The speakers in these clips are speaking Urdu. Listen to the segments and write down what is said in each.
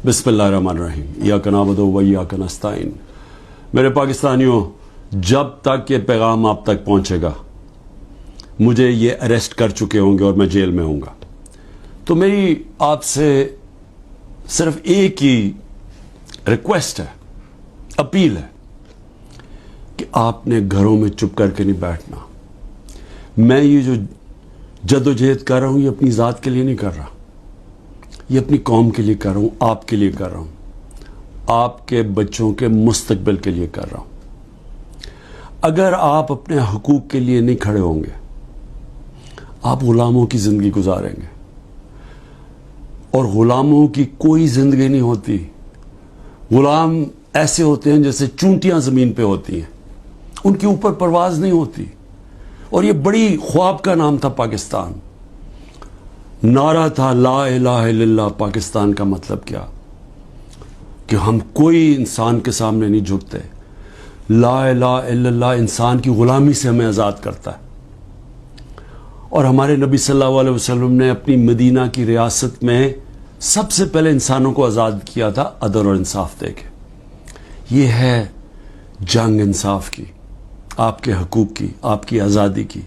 بسم اللہ الرحمن الرحیم ایاک نعبد و ایاک نستعین۔ میرے پاکستانیوں، جب تک یہ پیغام آپ تک پہنچے گا مجھے یہ اریسٹ کر چکے ہوں گے اور میں جیل میں ہوں گا، تو میری آپ سے صرف ایک ہی ریکویسٹ ہے، اپیل ہے کہ آپ نے گھروں میں چپ کر کے نہیں بیٹھنا۔ میں یہ جو جدوجہد کر رہا ہوں یہ اپنی ذات کے لیے نہیں کر رہا، یہ اپنی قوم کے لیے کر رہا ہوں، آپ کے لیے کر رہا ہوں، آپ کے بچوں کے مستقبل کے لیے کر رہا ہوں۔ اگر آپ اپنے حقوق کے لیے نہیں کھڑے ہوں گے آپ غلاموں کی زندگی گزاریں گے، اور غلاموں کی کوئی زندگی نہیں ہوتی۔ غلام ایسے ہوتے ہیں جیسے چونٹیاں زمین پہ ہوتی ہیں، ان کے اوپر پرواز نہیں ہوتی۔ اور یہ بڑی خواب کا نام تھا پاکستان، نعرہ تھا لا الہ الا اللہ۔ پاکستان کا مطلب کیا کہ ہم کوئی انسان کے سامنے نہیں جھکتے۔ لا الہ الا اللہ انسان کی غلامی سے ہمیں آزاد کرتا ہے، اور ہمارے نبی صلی اللہ علیہ وسلم نے اپنی مدینہ کی ریاست میں سب سے پہلے انسانوں کو آزاد کیا تھا عدل اور انصاف دے کے۔ یہ ہے جنگ انصاف کی، آپ کے حقوق کی، آپ کی آزادی کی۔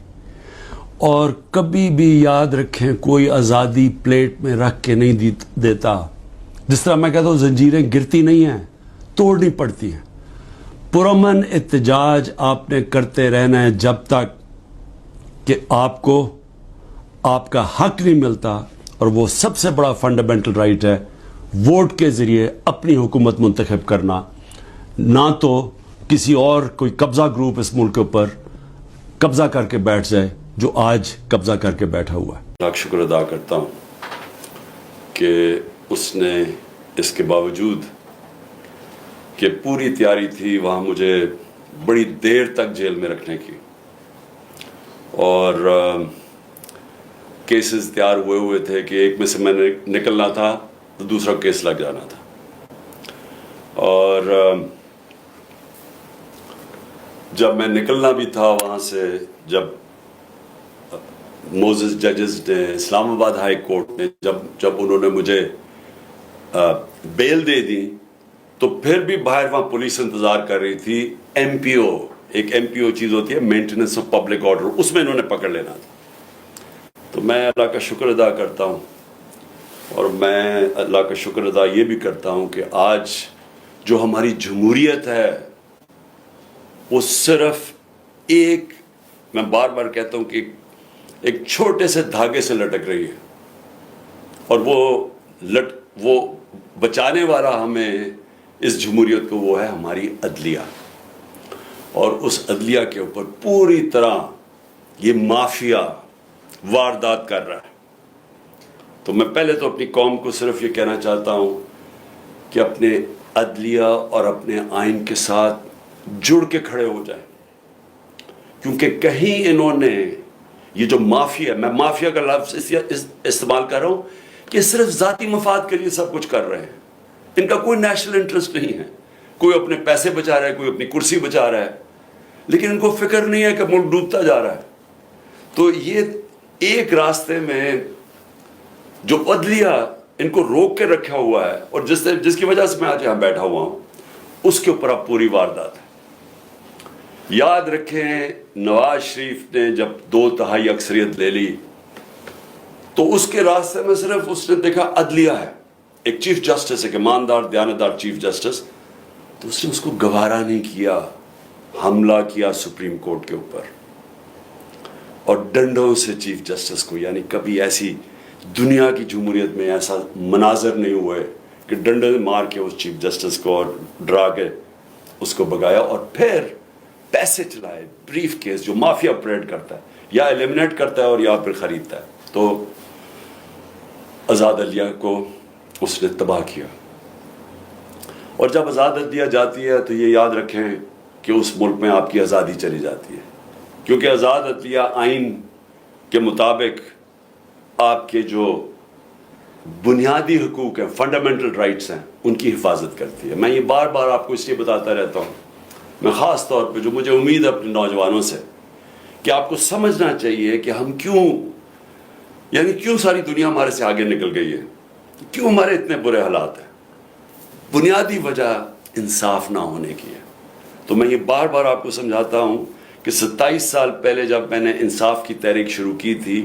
اور کبھی بھی یاد رکھیں کوئی آزادی پلیٹ میں رکھ کے نہیں دیتا۔ جس طرح میں کہتا ہوں زنجیریں گرتی نہیں ہیں، توڑنی پڑتی ہیں۔ پرامن احتجاج آپ نے کرتے رہنا ہے جب تک کہ آپ کو آپ کا حق نہیں ملتا، اور وہ سب سے بڑا فنڈامنٹل رائٹ ہے ووٹ کے ذریعے اپنی حکومت منتخب کرنا، نہ تو کسی اور کوئی قبضہ گروپ اس ملک کے اوپر قبضہ کر کے بیٹھ جائے جو آج قبضہ کر کے بیٹھا ہوا ہے۔ لاکھ شکر ادا کرتا ہوں کہ اس نے اس کے باوجود کہ پوری تیاری تھی وہاں مجھے بڑی دیر تک جیل میں رکھنے کی، اور کیسز تیار ہوئے تھے کہ ایک میں سے میں نے نکلنا تھا تو دوسرا کیس لگ جانا تھا۔ اور جب میں نکلنا بھی تھا وہاں سے، جب موزز ججز نے اسلام آباد ہائی کورٹ نے جب انہوں نے مجھے بیل دے دی، تو پھر بھی باہر وہاں پولیس انتظار کر رہی تھی۔ ایم پی او، ایک ایم پی او چیز ہوتی ہے مینٹیننس آف پبلک آرڈر، اس میں انہوں نے پکڑ لینا تھا۔ تو میں اللہ کا شکر ادا کرتا ہوں، اور میں اللہ کا شکر ادا یہ بھی کرتا ہوں کہ آج جو ہماری جمہوریت ہے وہ صرف ایک، میں بار بار کہتا ہوں کہ ایک چھوٹے سے دھاگے سے لٹک رہی ہے، اور وہ بچانے والا ہمیں اس جمہوریت کو وہ ہے ہماری عدلیہ۔ اور اس عدلیہ کے اوپر پوری طرح یہ مافیا واردات کر رہا ہے۔ تو میں پہلے تو اپنی قوم کو صرف یہ کہنا چاہتا ہوں کہ اپنے عدلیہ اور اپنے آئین کے ساتھ جڑ کے کھڑے ہو جائیں، کیونکہ کہیں انہوں نے یہ جو مافیا، میں مافیا کا لفظ استعمال کر رہا ہوں کہ صرف ذاتی مفاد کے لیے سب کچھ کر رہے ہیں، ان کا کوئی نیشنل انٹرسٹ نہیں ہے۔ کوئی اپنے پیسے بچا رہا ہے، کوئی اپنی کرسی بچا رہا ہے، لیکن ان کو فکر نہیں ہے کہ ملک ڈوبتا جا رہا ہے۔ تو یہ ایک راستے میں جو عدلیہ ان کو روک کے رکھا ہوا ہے، اور جس کی وجہ سے میں آج یہاں بیٹھا ہوا ہوں، اس کے اوپر اب پوری واردات ہے۔ یاد رکھیں نواز شریف نے جب 2/3 اکثریت لے لی تو اس کے راستے میں صرف اس نے دیکھا عدلیہ ہے، ایک چیف جسٹس، ایک ایماندار دیانتدار چیف جسٹس، تو اس نے اس کو گوارا نہیں کیا، حملہ کیا سپریم کورٹ کے اوپر، اور ڈنڈوں سے چیف جسٹس کو، یعنی کبھی ایسی دنیا کی جمہوریت میں ایسا مناظر نہیں ہوئے کہ ڈنڈے مار کے اس چیف جسٹس کو اور ڈرا کے اس کو بگایا، اور پھر پیسے چلائے، بریف کیس جو مافیا آپریٹ کرتا ہے، یا ایلیمنیٹ کرتا ہے اور یا پھر خریدتا ہے۔ تو آزاد عدلیہ کو اس نے تباہ کیا، اور جب آزاد عدلیہ جاتی ہے تو یہ یاد رکھیں کہ اس ملک میں آپ کی آزادی چلی جاتی ہے، کیونکہ آزاد عدلیہ آئین کے مطابق آپ کے جو بنیادی حقوق ہیں، فنڈامنٹل رائٹس ہیں، ان کی حفاظت کرتی ہے۔ میں یہ بار بار آپ کو اس لیے بتاتا رہتا ہوں، میں خاص طور پہ جو مجھے امید ہے اپنے نوجوانوں سے، کہ آپ کو سمجھنا چاہیے کہ ہم کیوں ساری دنیا ہمارے سے آگے نکل گئی ہے، کیوں ہمارے اتنے برے حالات ہیں۔ بنیادی وجہ انصاف نہ ہونے کی ہے. تو میں یہ بار بار آپ کو سمجھاتا ہوں کہ 27 سال پہلے جب میں نے انصاف کی تحریک شروع کی تھی،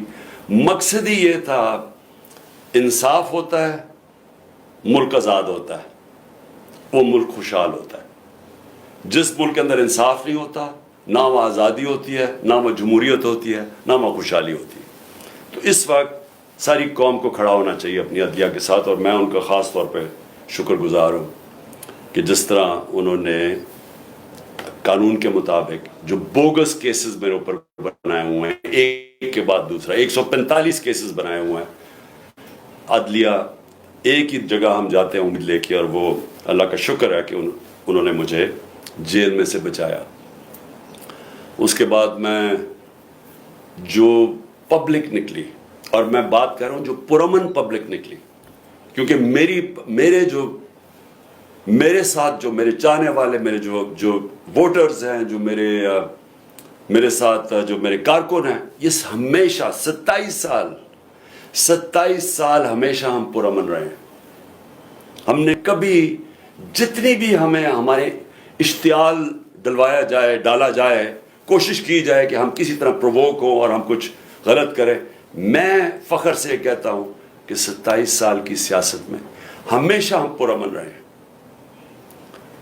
مقصد ہی یہ تھا انصاف ہوتا ہے ملک آزاد ہوتا ہے، وہ ملک خوشحال ہوتا ہے. جس ملک کے اندر انصاف نہیں ہوتا، نہ وہ آزادی ہوتی ہے، نہ وہ جمہوریت ہوتی ہے، نہ وہ خوشحالی ہوتی ہے. تو اس وقت ساری قوم کو کھڑا ہونا چاہیے اپنی عدلیہ کے ساتھ، اور میں ان کا خاص طور پہ شکر گزار ہوں کہ جس طرح انہوں نے قانون کے مطابق جو بوگس کیسز میرے اوپر بنائے ہوئے ہیں، ایک کے بعد دوسرا 145 کیسز بنائے ہوئے ہیں. عدلیہ ایک ہی جگہ ہم جاتے ہیں امید لے کے، اور وہ اللہ کا شکر ہے کہ انہوں نے مجھے جیل میں سے بچایا. اس کے بعد میں جو پبلک نکلی، اور میں بات کر رہا ہوں جو پرامن پبلک نکلی، کیونکہ میرے ساتھ جو میرے چاہنے والے، میرے جو ووٹرز ہیں، جو میرے ساتھ جو میرے کارکن ہیں، یہ ہمیشہ 27 سال ہمیشہ ہم پرامن رہے ہیں. ہم نے کبھی جتنی بھی ہمیں ہمارے اشتعال ڈالا جائے، کوشش کی جائے کہ ہم کسی طرح پرووک ہوں اور ہم کچھ غلط کریں، میں فخر سے کہتا ہوں کہ 27 سال کی سیاست میں ہمیشہ ہم پرامن رہے ہیں.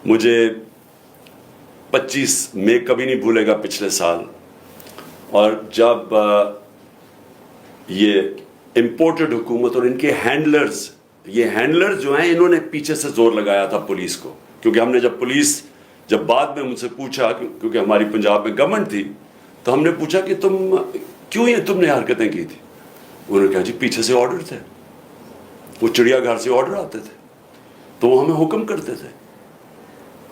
مجھے 25 مئی کبھی نہیں بھولے گا پچھلے سال، اور جب یہ امپورٹڈ حکومت اور ان کے ہینڈلرز جو ہیں، انہوں نے پیچھے سے زور لگایا تھا پولیس کو، کیونکہ ہم نے جب بعد میں مجھ سے پوچھا، کیونکہ ہماری پنجاب میں گورنمنٹ تھی، تو ہم نے پوچھا کہ تم نے حرکتیں کی تھی. انہوں نے کہا جی پیچھے سے آرڈر تھے، وہ چڑیا گھر سے آرڈر آتے تھے تو وہ ہمیں حکم کرتے تھے.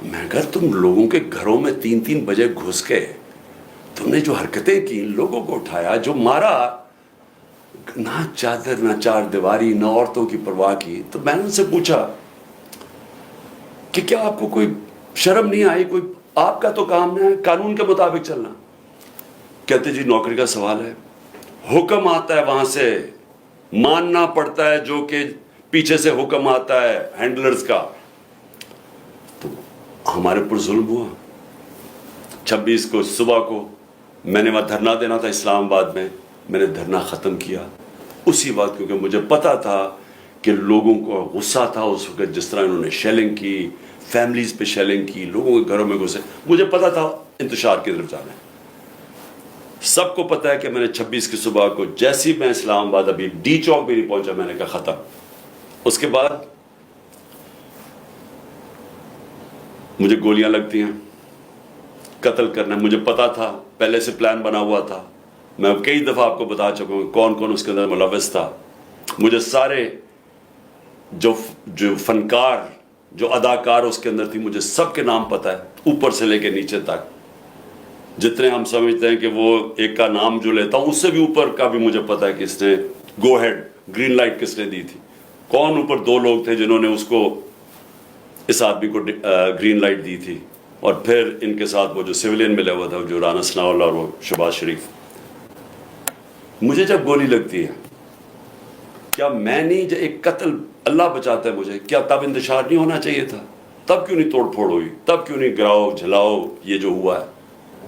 میں کہا تم لوگوں کے گھروں میں 3 بجے گھس کے تم نے جو حرکتیں کی، لوگوں کو اٹھایا، جو مارا، نہ چادر نہ چار دیواری، نہ عورتوں کی پرواہ کی. تو میں نے ان سے پوچھا کہ کیا آپ کو کوئی شرم نہیں آئی؟ آپ کا تو کام ہے قانون کے مطابق چلنا. کہتے جی نوکری کا سوال ہے، حکم آتا ہے وہاں سے، ماننا پڑتا ہے جو کہ پیچھے سے حکم آتا ہے ہینڈلرز کا. تو ہمارے پر ظلم ہوا. 26 کو صبح کو میں نے وہاں دھرنا دینا تھا اسلام آباد میں نے دھرنا ختم کیا اسی وقت، کیونکہ مجھے پتا تھا کہ لوگوں کو غصہ تھا اس وقت، جس طرح انہوں نے شیلنگ کی، فیملیز پہ شیلنگ کی، لوگوں کے گھروں میں گھسے. مجھے پتا تھا انتشار کی طرف جانا ہے. سب کو پتا ہے کہ میں نے 26 کی صبح کو جیسی میں اسلام آباد ابھی ڈی چوک بھی نہیں پہنچا، میں نے کہا ختم. اس کے بعد مجھے گولیاں لگتی ہیں، قتل کرنا. مجھے پتا تھا، پہلے سے پلان بنا ہوا تھا. میں کئی دفعہ آپ کو بتا چکا ہوں کون کون اس کے اندر ملوث تھا. مجھے سارے جو فنکار، جو اداکار اس کے اندر تھی، مجھے سب کے نام پتا ہے، اوپر سے لے کے نیچے تک. جتنے ہم سمجھتے ہیں کہ وہ ایک کا نام جو لیتا ہوں، اس سے بھی اوپر کا بھی مجھے پتا ہے کہ اس نے گو ہیڈ، گرین لائٹ کس نے دی تھی. کون اوپر 2 لوگ تھے جنہوں نے اس آدمی کو گرین لائٹ دی تھی. اور پھر ان کے ساتھ وہ جو سویلین ملا ہوا تھا، جو رانا ثناءاللہ اور وہ شہباز شریف. مجھے جب گولی لگتی ہے، کیا میں نہیں، ایک قتل اللہ بچاتا ہے مجھے، کیا تب انتشار نہیں ہونا چاہیے تھا؟ تب کیوں نہیں توڑ پھوڑ ہوئی؟ تب کیوں نہیں گراؤ جھلاؤ یہ جو ہوا ہے؟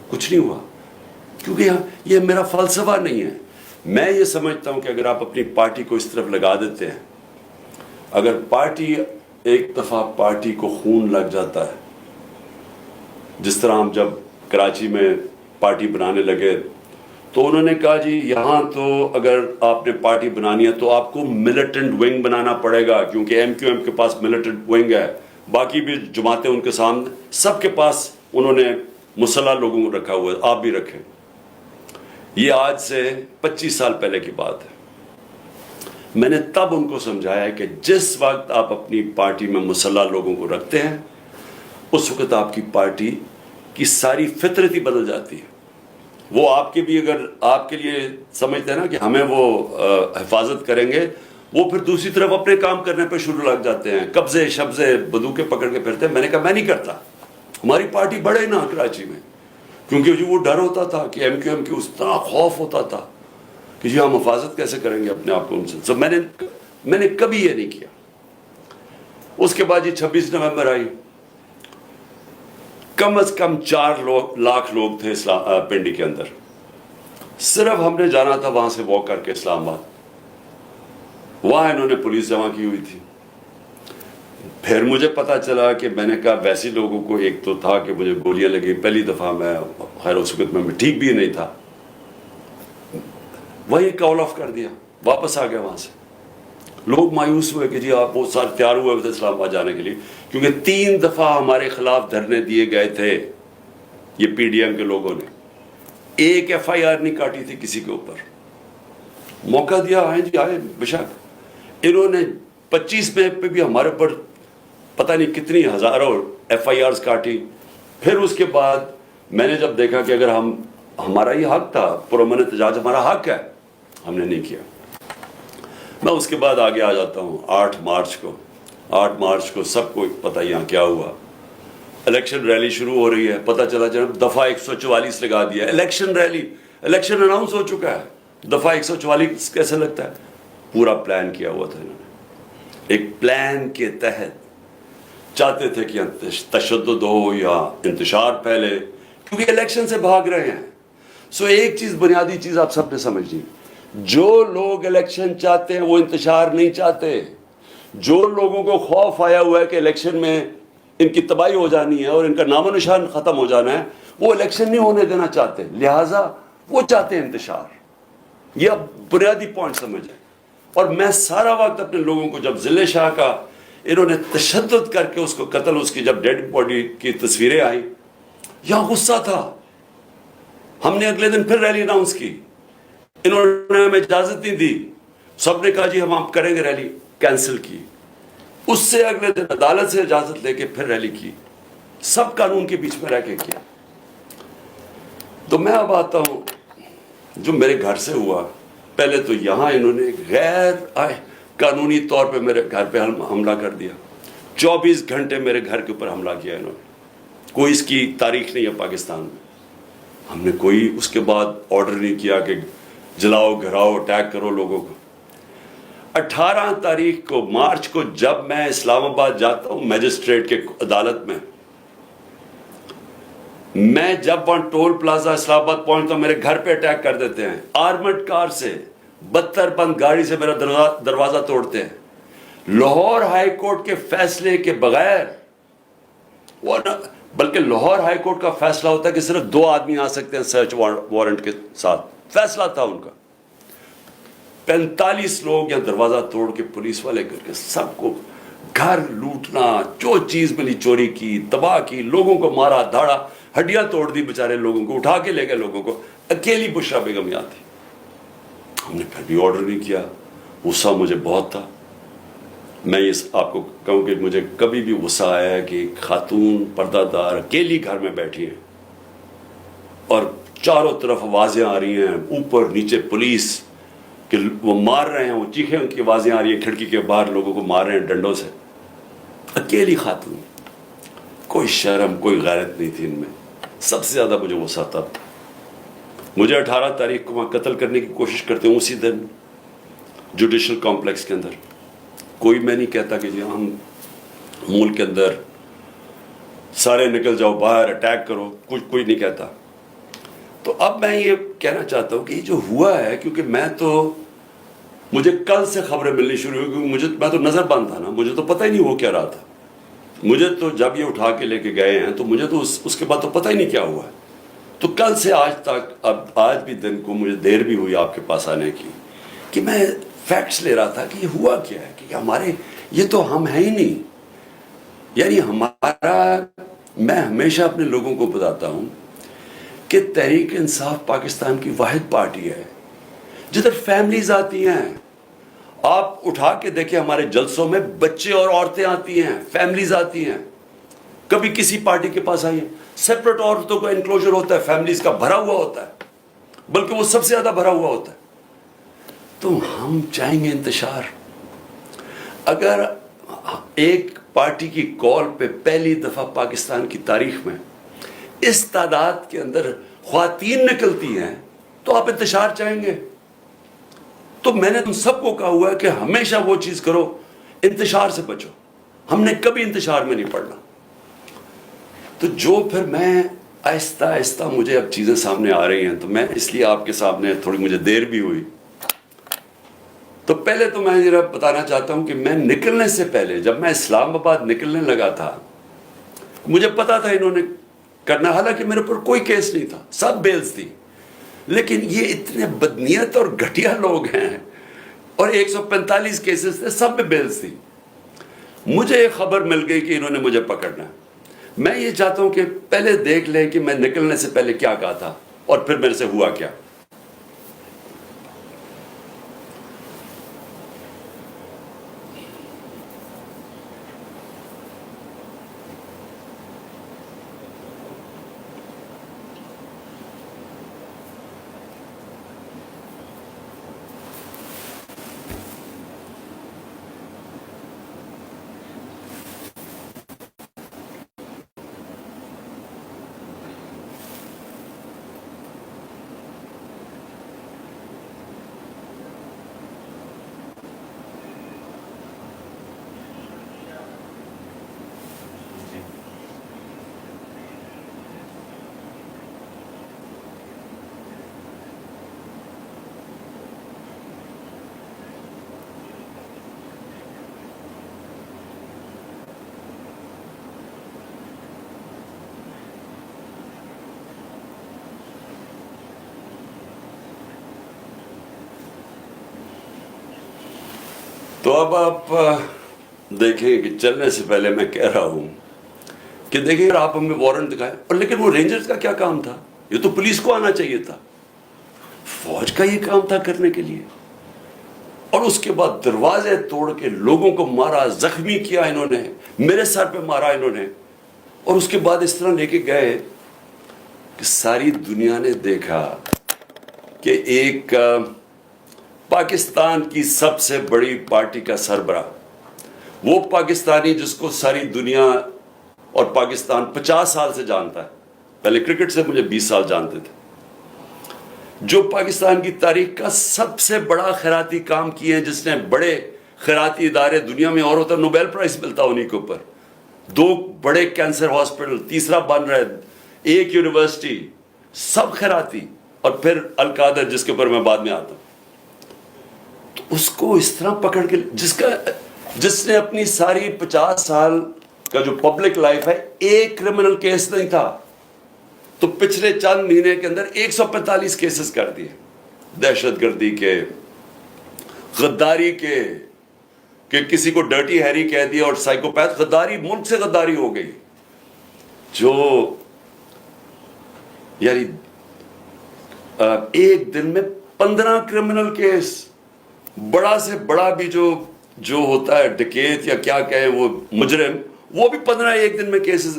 کچھ نہیں ہوا، کیونکہ یہ میرا فلسفہ نہیں ہے. میں یہ سمجھتا ہوں کہ اگر آپ اپنی پارٹی کو اس طرف لگا دیتے ہیں، اگر پارٹی ایک دفعہ پارٹی کو خون لگ جاتا ہے، جس طرح ہم جب کراچی میں پارٹی بنانے لگے تو انہوں نے کہا جی یہاں تو اگر آپ نے پارٹی بنانی ہے تو آپ کو ملیٹنٹ ونگ بنانا پڑے گا، کیونکہ MQM کے پاس ملیٹنٹ ونگ ہے، باقی بھی جماعتیں ان کے سامنے، سب کے پاس انہوں نے مسلح لوگوں کو رکھا ہوا ہے، آپ بھی رکھیں. یہ آج سے 25 سال پہلے کی بات ہے. میں نے تب ان کو سمجھایا ہے کہ جس وقت آپ اپنی پارٹی میں مسلح لوگوں کو رکھتے ہیں، اس وقت آپ کی پارٹی کی ساری فطرت ہی بدل جاتی ہے. وہ آپ کے بھی اگر آپ کے لیے سمجھتے ہیں نا کہ ہمیں وہ حفاظت کریں گے، وہ پھر دوسری طرف اپنے کام کرنے پہ شروع لگ جاتے ہیں، قبضے شبزے بندوقیں پکڑ کے پھرتے ہیں. میں نے کہا میں نہیں کرتا، ہماری پارٹی بڑھے نا کراچی میں، کیونکہ جو وہ ڈر ہوتا تھا کہ MQM کی اس طرح خوف ہوتا تھا کہ جی ہم حفاظت کیسے کریں گے اپنے آپ کو ان سے. میں نے کبھی یہ نہیں کیا. اس کے بعد یہ 26 نومبر آئی، کم از کم 4 لاکھ لوگ تھے پنڈی کے اندر. صرف ہم نے جانا تھا وہاں سے واک کر کے اسلام آباد، وہاں انہوں نے پولیس جمع کی ہوئی تھی. پھر مجھے پتا چلا کہ میں نے کہا ویسے لوگوں کو، ایک تو تھا کہ مجھے گولیاں لگی پہلی دفعہ، میں خیر اس وقت میں ٹھیک بھی نہیں تھا، وہی کال آف کر دیا، واپس آ گیا وہاں سے. لوگ مایوس ہوئے کہ جی آپ بہت سارے تیار ہوئے تھے اسلام آباد جانے کے لیے، کیونکہ 3 دفعہ ہمارے خلاف دھرنے دیے گئے تھے یہ پی ڈی ایم کے لوگوں نے. ایک ایف آئی آر نہیں کاٹی تھی کسی کے اوپر. موقع دیا، آئیں جی آئے بشک. انہوں نے 25 میں پہ بھی ہمارے اوپر پتہ نہیں کتنی ہزاروں ایف آئی آرز کاٹی. پھر اس کے بعد میں نے جب دیکھا کہ اگر ہمارا یہ حق تھا، پرامن احتجاج ہمارا حق ہے، ہم نے نہیں کیا. میں اس کے بعد آگے آ جاتا ہوں 8 مارچ کو سب کو پتہ یہاں کیا ہوا. الیکشن ریلی شروع ہو رہی ہے، پتہ چلا جناب دفعہ 144 لگا دیا. الیکشن ریلی، الیکشن اناؤنس ہو چکا ہے، دفعہ 144 کیسے لگتا ہے؟ پورا پلان کیا ہوا تھا انہوں نے. ایک پلان کے تحت چاہتے تھے کہ تشدد ہو یا انتشار پھیلے، کیونکہ الیکشن سے بھاگ رہے ہیں. سو ایک چیز، بنیادی چیز آپ سب نے سمجھی، جو لوگ الیکشن چاہتے ہیں وہ انتشار نہیں چاہتے. جو لوگوں کو خوف آیا ہوا ہے کہ الیکشن میں ان کی تباہی ہو جانی ہے اور ان کا نام و نشان ختم ہو جانا ہے، وہ الیکشن نہیں ہونے دینا چاہتے، لہٰذا وہ چاہتے ہیں انتشار. یہ اب بنیادی پوائنٹ سمجھیں. اور میں سارا وقت اپنے لوگوں کو، جب ضلع شاہ کا انہوں نے تشدد کر کے اس کو قتل، اس کی جب ڈیڈ باڈی کی تصویریں آئیں، یہاں غصہ تھا. ہم نے اگلے دن پھر ریلی اناؤنس کی، انہوں نے ہمیں اجازت نہیں دی. سب نے کہا جی ہم آپ کریں گے ریلی، کینسل کی. اس سے اگلے دن عدالت سے اجازت لے کے پھر ریلی کی، سب قانون کے بیچ میں رہ کے کیا. تو میں اب آتا ہوں جو میرے گھر سے ہوا. پہلے تو یہاں انہوں نے غیر قانونی طور پہ میرے گھر پہ حملہ کر دیا. 24 گھنٹے میرے گھر کے اوپر حملہ کیا انہوں نے. کوئی اس کی تاریخ نہیں ہے پاکستان میں. ہم نے کوئی اس کے بعد آرڈر نہیں کیا کہ جلاؤ، گھراؤ، اٹیک کرو لوگوں کو. 18 تاریخ کو مارچ کو جب میں اسلام آباد جاتا ہوں میجسٹریٹ کے عدالت میں جب وہاں ٹول پلازا اسلام آباد پہنچتا ہوں، میرے گھر پہ اٹیک کر دیتے ہیں آرمڈ کار سے، 72 بند گاڑی سے میرا دروازہ توڑتے ہیں. لاہور ہائی کورٹ کے فیصلے کے بغیر، بلکہ لاہور ہائی کورٹ کا فیصلہ ہوتا ہے کہ صرف 2 آدمی آ سکتے ہیں سرچ وارنٹ کے ساتھ، فیصلہ تھا ان کا. 45 لوگ یہاں دروازہ توڑ کے پولیس والے کر کے سب کو گھر لوٹنا، جو چیز ملی چوری کی، تباہ کی، لوگوں کو مارا دھاڑا، ہڈیاں توڑ دی بیچارے لوگوں کو، اٹھا کے لے گئے لوگوں کو. اکیلی بشرا بیگم یہاں تھی. ہم نے پھر بھی آرڈر نہیں کیا. غصہ مجھے بہت تھا. میں یہ آپ کو کہوں کہ مجھے کبھی بھی غصہ آیا ہے کہ خاتون پردہ دار اکیلی گھر میں بیٹھی ہیں اور چاروں طرف آوازیں آ رہی ہیں، اوپر نیچے پولیس کہ وہ مار رہے ہیں، وہ چیخیں ان کی آوازیں آ رہی ہیں، کھڑکی کے باہر لوگوں کو مار رہے ہیں ڈنڈوں سے. اکیلی خاتون، کوئی شرم، کوئی غیرت نہیں تھی ان میں. سب سے زیادہ مجھے غصہ تھا. مجھے 18 تاریخ کو وہاں قتل کرنے کی کوشش کرتے ہوں، اسی دن جوڈیشل کمپلیکس کے اندر. کوئی میں نہیں کہتا کہ جی ہم ملک کے اندر سارے نکل جاؤ باہر، اٹیک کرو، کوئی نہیں کہتا. تو اب میں یہ کہنا چاہتا ہوں کہ یہ جو ہوا ہے، کیونکہ مجھے کل سے خبریں ملنی شروع ہوئی، کیونکہ میں تو نظر بند تھا نا، مجھے تو پتہ ہی نہیں ہو کیا رہا تھا. مجھے تو جب یہ اٹھا کے لے کے گئے ہیں تو مجھے تو اس کے بعد تو پتہ ہی نہیں کیا ہوا ہے. تو کل سے آج تک، اب آج بھی دن کو مجھے دیر بھی ہوئی آپ کے پاس آنے کی، کہ میں فیکٹس لے رہا تھا کہ یہ ہوا کیا ہے، کہ ہمارے یہ تو ہم ہیں ہی نہیں. یعنی میں ہمیشہ اپنے لوگوں کو بتاتا ہوں کہ تحریک انصاف پاکستان کی واحد پارٹی ہے جدھر فیملیز آتی ہیں. آپ اٹھا کے دیکھیں ہمارے جلسوں میں بچے اور عورتیں آتی ہیں، فیملیز آتی ہیں. کبھی کسی پارٹی کے پاس آئی ہیں، سیپریٹ عورتوں کا انکلوجر ہوتا ہے، فیملیز کا بھرا ہوا ہوتا ہے، بلکہ وہ سب سے زیادہ بھرا ہوا ہوتا ہے. تو ہم چاہیں گے انتشار. اگر ایک پارٹی کی کال پہ پہلی دفعہ پاکستان کی تاریخ میں اس تعداد کے اندر خواتین نکلتی ہیں تو آپ انتشار چاہیں گے. تو میں نے تم سب کو کہا ہوا ہے کہ ہمیشہ وہ چیز کرو، انتشار سے بچو. ہم نے کبھی انتشار میں نہیں پڑھنا. تو جو پھر میں آہستہ آہستہ مجھے اب چیزیں سامنے آ رہی ہیں, تو میں اس لیے آپ کے سامنے تھوڑی مجھے دیر بھی ہوئی. تو پہلے تو میں ذرا بتانا چاہتا ہوں کہ میں نکلنے سے پہلے, جب میں اسلام آباد نکلنے لگا تھا, مجھے پتا تھا انہوں نے کرنا, حالانکہ میرے اوپر کوئی کیس نہیں تھا, سب بیلز تھی, لیکن یہ اتنے بدنیت اور گھٹیا لوگ ہیں, اور 145 کیسز تھے, سب میں بیلز تھی. مجھے ایک خبر مل گئی کہ انہوں نے مجھے پکڑنا ہے. میں یہ چاہتا ہوں کہ پہلے دیکھ لیں کہ میں نکلنے سے پہلے کیا کہا تھا اور پھر میرے سے ہوا کیا. تو اب آپ دیکھیں کہ چلنے سے پہلے میں کہہ رہا ہوں کہ دیکھیں آپ ہمیں وارنٹ دکھائیں, اور لیکن وہ رینجرز کا کیا کام تھا؟ یہ تو پولیس کو آنا چاہیے تھا, فوج کا یہ کام تھا کرنے کے لیے. اور اس کے بعد دروازے توڑ کے لوگوں کو مارا, زخمی کیا انہوں نے, میرے سر پہ مارا انہوں نے, اور اس کے بعد اس طرح لے کے گئے کہ ساری دنیا نے دیکھا کہ ایک پاکستان کی سب سے بڑی پارٹی کا سربراہ, وہ پاکستانی جس کو ساری دنیا اور پاکستان 50 سال سے جانتا ہے, پہلے کرکٹ سے مجھے 20 سال جانتے تھے, جو پاکستان کی تاریخ کا سب سے بڑا خیراتی کام کیے ہیں, جس نے بڑے خیراتی ادارے دنیا میں, اور ہوتا نوبیل پرائز ملتا انہی کے اوپر, 2 بڑے کینسر ہاسپٹل, تیسرا بن رہا ہے, 1 یونیورسٹی, سب خیراتی, اور پھر القادر جس کے اوپر میں بعد میں آتا ہوں. اس کو اس طرح پکڑ کے, جس نے اپنی ساری 50 سال کا جو پبلک لائف ہے, ایک کرمنل کیس نہیں تھا, تو پچھلے چند مہینے کے اندر 145 کیسز کر دیے, دہشت گردی کے, غداری کے, کہ کسی کو ڈرٹی ہیری کہہ دیا, اور سائیکوپیتھ غداری, ملک سے غداری ہو گئی. جو یعنی ایک دن میں 15 کرمنل کیس, بڑا سے بڑا بھی جو ہوتا ہے ڈکیت یا کیا کہیں وہ مجرم, وہ بھی 15 ایک دن میں کیسز,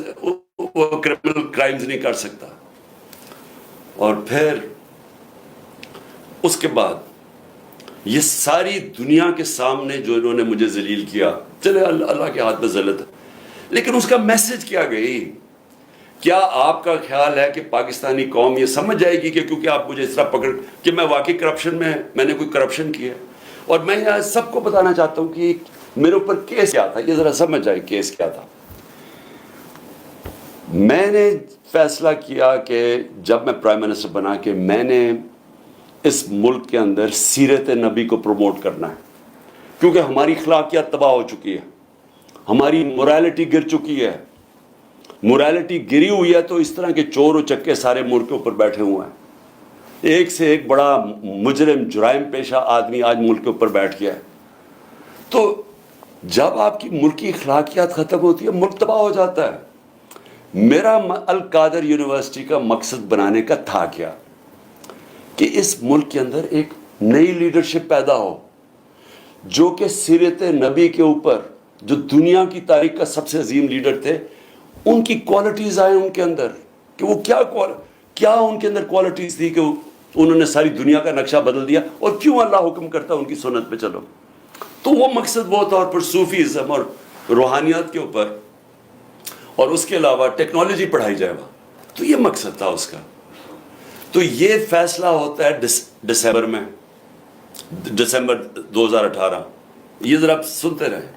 وہ کرمنل کرائمز نہیں کر سکتا. اور پھر اس کے بعد یہ ساری دنیا کے سامنے جو انہوں نے مجھے ذلیل کیا, چلے اللہ کے ہاتھ میں ذلت ہے, لیکن اس کا میسج کیا گئی؟ کیا آپ کا خیال ہے کہ پاکستانی قوم یہ سمجھ جائے گی کہ کیونکہ آپ مجھے اس طرح پکڑ کہ میں واقعی کرپشن میں نے کوئی کرپشن کیا ہے؟ اور میں یہاں سب کو بتانا چاہتا ہوں کہ میرے اوپر کیس کیا تھا, یہ ذرا سمجھ جائے کیس کیا تھا. میں نے فیصلہ کیا کہ جب میں پرائم منسٹر بنا کہ میں نے اس ملک کے اندر سیرت نبی کو پروموٹ کرنا ہے, کیونکہ ہماری اخلاقیات تباہ ہو چکی ہے, ہماری مورالٹی گر چکی ہے. مورالٹی گری ہوئی ہے تو اس طرح کے چور و چکے سارے ملک کے اوپر بیٹھے ہوئے ہیں, ایک سے ایک بڑا مجرم جرائم پیشہ آدمی آج ملک کے اوپر بیٹھ گیا ہے. تو جب آپ کی ملکی اخلاقیات ختم ہوتی ہے, ملک تباہ ہو جاتا ہے. میرا القادر یونیورسٹی کا مقصد بنانے کا تھا کیا, کہ اس ملک کے اندر ایک نئی لیڈرشپ پیدا ہو, جو کہ سیرت نبی کے اوپر, جو دنیا کی تاریخ کا سب سے عظیم لیڈر تھے, ان کی کوالٹیز آئیں ان کے اندر, کہ وہ کیا ان کے اندر کوالٹیز تھی کہ انہوں نے ساری دنیا کا نقشہ بدل دیا, اور کیوں اللہ حکم کرتا ان کی سنت پہ چلو. تو وہ مقصد وہ تھا, اور پھر صوفیزم اور روحانیات کے اوپر, اور اس کے علاوہ ٹیکنالوجی پڑھائی جائے وہاں. تو یہ مقصد تھا اس کا. تو یہ فیصلہ ہوتا ہے دسمبر 2018. یہ ذرا آپ سنتے رہیں.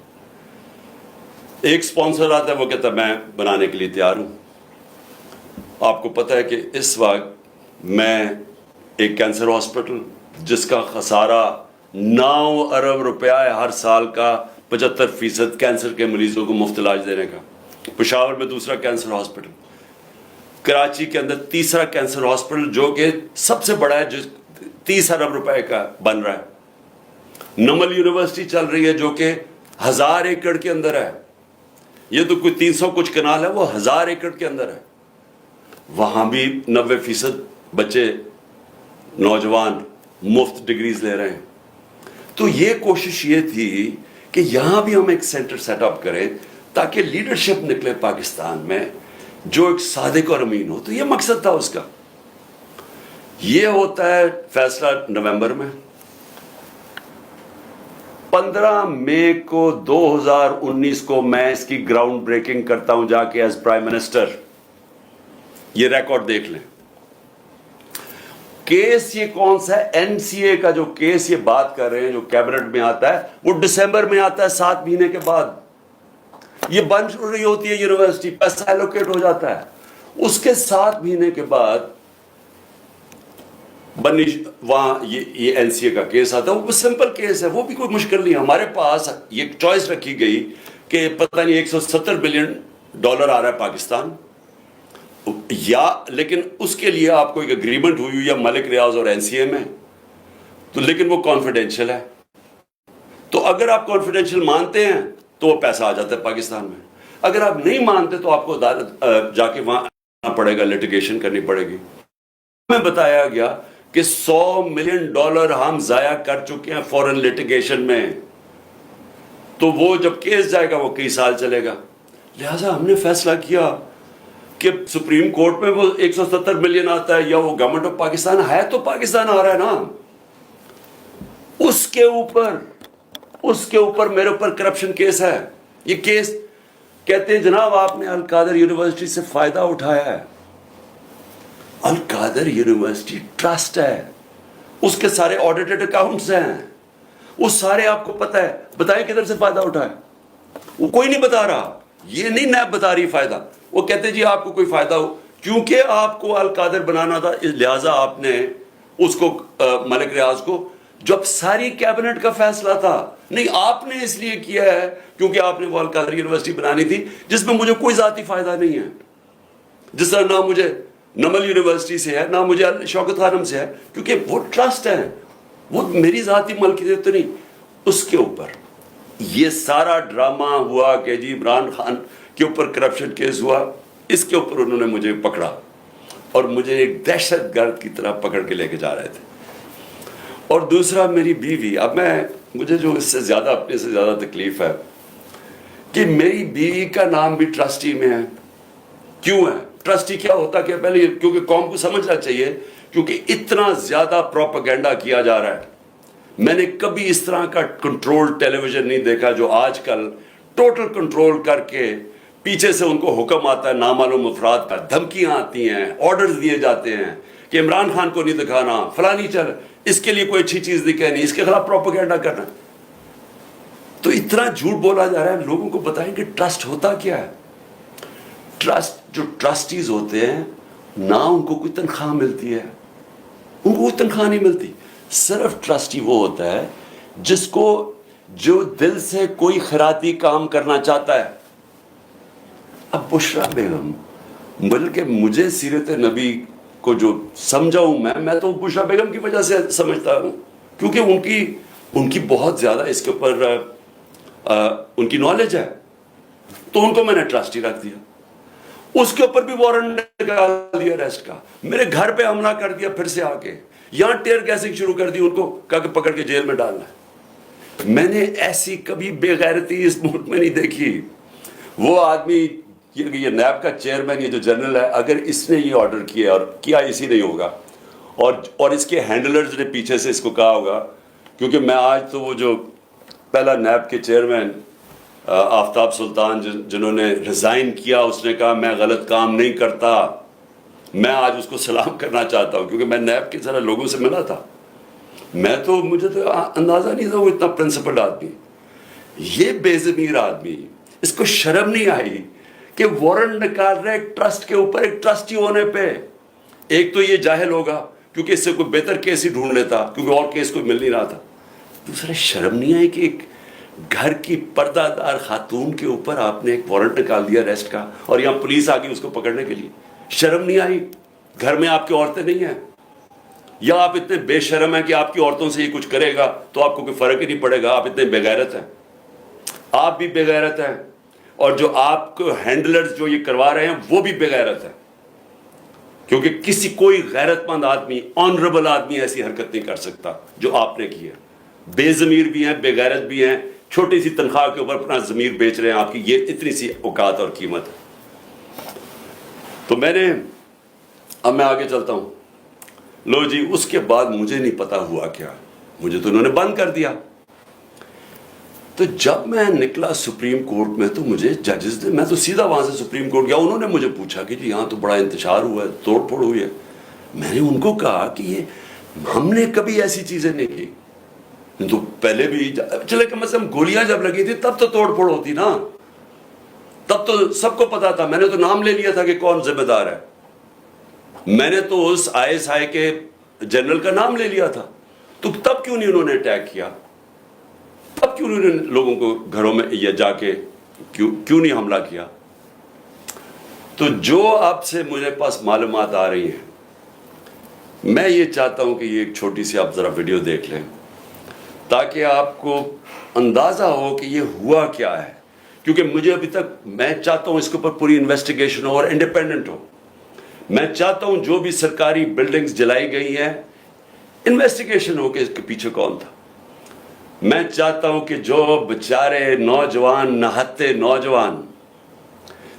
ایک اسپانسر آتا ہے وہ کہتا ہے میں بنانے کے لیے تیار ہوں. آپ کو پتہ ہے کہ اس وقت میں ایک کینسر ہاسپٹل جس کا خسارہ 9 ارب روپیہ ہے ہر سال کا، 75% کینسر کے مریضوں کو مفت علاج دینے کا. پشاور میں دوسرا کینسر ہاسپٹل، کراچی کے اندر تیسرا کینسر ہاسپٹل جو کہ سب سے بڑا ہے، جو 30 ارب روپے کا بن رہا ہے. نمل یونیورسٹی چل رہی ہے جو کہ 1000 ایکڑ کے اندر ہے. یہ تو کوئی 300 کچھ کنال ہے، وہ 1000 ایکڑ کے اندر ہے. وہاں بھی 90% بچے نوجوان مفت ڈگریز لے رہے ہیں. تو یہ کوشش یہ تھی کہ یہاں بھی ہم ایک سینٹر سیٹ اپ کریں تاکہ لیڈرشپ نکلے پاکستان میں جو ایک صادق اور امین ہو. تو یہ مقصد تھا اس کا. یہ ہوتا ہے فیصلہ نومبر میں. 15 مئی کو 2019 کو میں اس کی گراؤنڈ بریکنگ کرتا ہوں جا کے ایز پرائم منسٹر. یہ ریکارڈ دیکھ لیں. کیس یہ کون سا ہے؟ این سی اے کا جو کیس یہ بات کر رہے ہیں جو کیبنٹ میں آتا ہے وہ دسمبر میں آتا ہے، 7 مہینے کے بعد. یہ بن رہی ہوتی ہے یونیورسٹی، پیسہ ایلوکیٹ ہو جاتا ہے. اس کے 7 مہینے کے بعد وہاں یہ این سی اے کا کیس آتا ہے. وہ سمپل کیس ہے، وہ بھی کوئی مشکل نہیں. ہمارے پاس یہ چوائس رکھی گئی کہ پتہ نہیں 170 بلین ڈالر آ رہا ہے پاکستان، یا لیکن اس کے لیے آپ کو ایک اگریمنٹ ہوئی ہے ملک ریاض اور این سی اے میں، تو لیکن وہ کانفیڈینشیل ہے. تو اگر آپ کانفیڈینشیل مانتے ہیں تو وہ پیسہ آ جاتا ہے پاکستان میں. اگر آپ نہیں مانتے تو آپ کو عدالت جا کے وہاں آنا پڑے گا، لٹیگیشن کرنی پڑے گی. ہمیں بتایا گیا کہ $100 ملین ہم ضائع کر چکے ہیں فورن لٹیگیشن میں. تو وہ جب کیس جائے گا وہ کئی سال چلے گا. لہٰذا ہم نے فیصلہ کیا کہ سپریم کورٹ میں وہ 170 ملین آتا ہے یا وہ گورنمنٹ آف پاکستان ہے تو پاکستان آ رہا ہے نا. اس کے اوپر میرے اوپر کرپشن کیس ہے. یہ کیس کہتے ہیں جناب آپ نے القادر یونیورسٹی سے فائدہ اٹھایا ہے. القادر یونیورسٹی ٹرسٹ ہے، اس کے سارے آڈیٹڈ اکاؤنٹس ہیں، وہ سارے آپ کو پتہ ہے. بتائیں کدھر سے فائدہ اٹھایا؟ وہ کوئی نہیں بتا رہا. یہ نہیں نیب بتا رہی فائدہ. وہ کہتے جی آپ کو کوئی فائدہ ہو، کیونکہ آپ کو القادر بنانا تھا لہٰذا آپ نے اس کو ملک ریاض کو، جب ساری کیبنٹ کا فیصلہ تھا. نہیں، آپ نے اس لیے کیا ہے کیونکہ آپ نے وہ القادر یونیورسٹی بنانی تھی جس میں مجھے کوئی ذاتی فائدہ نہیں ہے. جس طرح نہ مجھے نمل یونیورسٹی سے ہے، نہ مجھے شوکت خانم سے ہے، کیونکہ وہ ٹرسٹ ہے، وہ میری ذاتی ملکیت تو نہیں. اس کے اوپر یہ سارا ڈرامہ ہوا کہ جی عمران خان کے اوپر کرپشن کیس ہوا. اس کے اوپر انہوں نے مجھے پکڑا اور مجھے ایک دہشت گرد کی طرح پکڑ کے لے کے جا رہے تھے. اور دوسرا میری بیوی. اب مجھے جو اس سے زیادہ اپنے سے زیادہ تکلیف ہے کہ میری بیوی کا نام بھی ٹرسٹی میں ہے. کیوں ہے؟ ٹرسٹی کیا ہوتا کہ پہلے کیونکہ قوم کو سمجھنا چاہیے، کیونکہ اتنا زیادہ پروپیگنڈا کیا جا رہا ہے. میں نے کبھی اس طرح کا کنٹرول ٹیلی ویژن نہیں دیکھا جو آج کل ٹوٹل کنٹرول کر کے پیچھے سے ان کو حکم آتا ہے نامعلوم افراد کا، دھمکیاں آتی ہیں، آرڈرز دیے جاتے ہیں کہ عمران خان کو نہیں دکھانا، فلانی چل اس کے لیے کوئی اچھی چیز نہیں کہنی، اس کے خلاف پروپیگنڈا کرنا. تو اتنا جھوٹ بولا جا رہا ہے. لوگوں کو بتائیں کہ ٹرسٹ ہوتا کیا ہے. ٹرسٹ جو ٹرسٹیز ہوتے ہیں نہ ان کو کوئی تنخواہ ملتی ہے، ان کو کوئی تنخواہ نہیں ملتی. صرف ٹرسٹی وہ ہوتا ہے جس کو جو دل سے کوئی خیراتی کام کرنا چاہتا ہے. اب بشرا بیگم، بلکہ مجھے سیرت نبی کو جو سمجھا ہوں میں تو بشرا بیگم کی وجہ سے سمجھتا ہوں، کیونکہ ان کی بہت زیادہ اس کے اوپر ان کی نالج ہے. تو ان کو میں نے ٹرسٹی رکھ دیا. اس کے اوپر بھی وارنٹ نکال دیا اریسٹ کا. میرے گھر پہ حملہ کر دیا پھر سے آ کے. یہاں ٹیئر گیسنگ شروع کر دی، ان کو کہا کہ پکڑ کے جیل میں ڈالنا ہے. میں نے ایسی کبھی بے غیرتی اس ملک میں نہیں دیکھی. وہ آدمی یہ نیب کا چیئرمین، یہ جو جنرل ہے، اگر اس نے یہ آرڈر کیا اور کیا اسی نہیں ہوگا، اور اس کے ہینڈلرز نے پیچھے سے اس کو کہا ہوگا، کیونکہ میں آج تو وہ جو پہلا نیب کے چیئرمین آفتاب سلطان جنہوں نے ریزائن کیا، اس نے کہا میں غلط کام نہیں کرتا. میں آج اس کو سلام کرنا چاہتا ہوں کیونکہ میں نیب کے ذرا لوگوں سے ملا تھا. مجھے تو اندازہ نہیں تھا وہ اتنا پرنسپل آدمی. یہ بے ضمیر آدمی اس کو شرم نہیں آئی کہ وارنٹ نکال رہے ایک ٹرسٹ کے اوپر, ایک ٹرسٹی ہونے پہ. ایک تو یہ جاہل ہوگا کیونکہ اس سے کوئی بہتر کیس ہی ڈھونڈ لیتا, کیونکہ اور کیس کوئی مل نہیں رہا تھا. دوسرا, شرم نہیں آئی کہ ایک گھر کی پردہ دار خاتون کے اوپر آپ نے ایک وارنٹ نکال دیا اریسٹ کا, اور یہاں پولیس آ گئی اس کو پکڑنے کے لیے. شرم نہیں آئی؟ گھر میں آپ کی عورتیں نہیں ہیں, یا آپ اتنے بے شرم ہیں کہ آپ کی عورتوں سے یہ کچھ کرے گا تو آپ کو کوئی فرق ہی نہیں پڑے گا, آپ اتنے بے غیرت ہیں. آپ بھی بے غیرت ہیں, اور جو آپ کو ہینڈلرز جو یہ کروا رہے ہیں وہ بھی بے غیرت ہیں, کیونکہ کسی کوئی غیرت مند آدمی, آنریبل آدمی ایسی حرکت نہیں کر سکتا جو آپ نے کی ہے. بے ضمیر بھی ہیں, بے غیرت بھی ہیں, چھوٹی سی تنخواہ کے اوپر اپنا ضمیر بیچ رہے ہیں آپ کی. یہ اتنی سی اوقات اور قیمت ہے. تو اب میں آگے چلتا ہوں. لو جی, اس کے بعد مجھے نہیں پتا ہوا کیا, مجھے تو انہوں نے بند کر دیا. تو جب میں نکلا سپریم کورٹ میں تو مجھے ججز نے, میں تو سیدھا وہاں سے سپریم کورٹ گیا, انہوں نے مجھے پوچھا کہ جی یہاں تو بڑا انتشار ہوا ہے, توڑ پھوڑ ہوئی ہے. میں نے ان کو کہا کہ یہ ہم نے کبھی ایسی چیزیں نہیں کی. تو پہلے بھی چلے کم از کم گولیاں جب لگی تھی تب تو توڑ پھوڑ ہوتی نا, تب تو سب کو پتا تھا. میں نے تو نام لے لیا تھا کہ کون ذمہ دار ہے. میں نے تو اس ISI کے جنرل کا نام لے لیا تھا. تو تب کیوں نہیں انہوں نے اٹیک کیا؟ تب کیوں انہوں نے لوگوں کو گھروں میں یا جا کے کیوں نہیں حملہ کیا؟ تو جو اب سے مجھے پاس معلومات آ رہی ہیں, میں یہ چاہتا ہوں کہ یہ ایک چھوٹی سی آپ ذرا ویڈیو دیکھ لیں تاکہ آپ کو اندازہ ہو کہ یہ ہوا کیا ہے. کیونکہ مجھے ابھی تک, میں چاہتا ہوں اس کے اوپر پوری انویسٹیگیشن ہو اور انڈیپینڈنٹ ہو. میں چاہتا ہوں جو بھی سرکاری بلڈنگز جلائی گئی ہیں انویسٹیگیشن ہو کہ اس کے پیچھے کون تھا. میں چاہتا ہوں کہ جو بیچارے نوجوان, نہتے نوجوان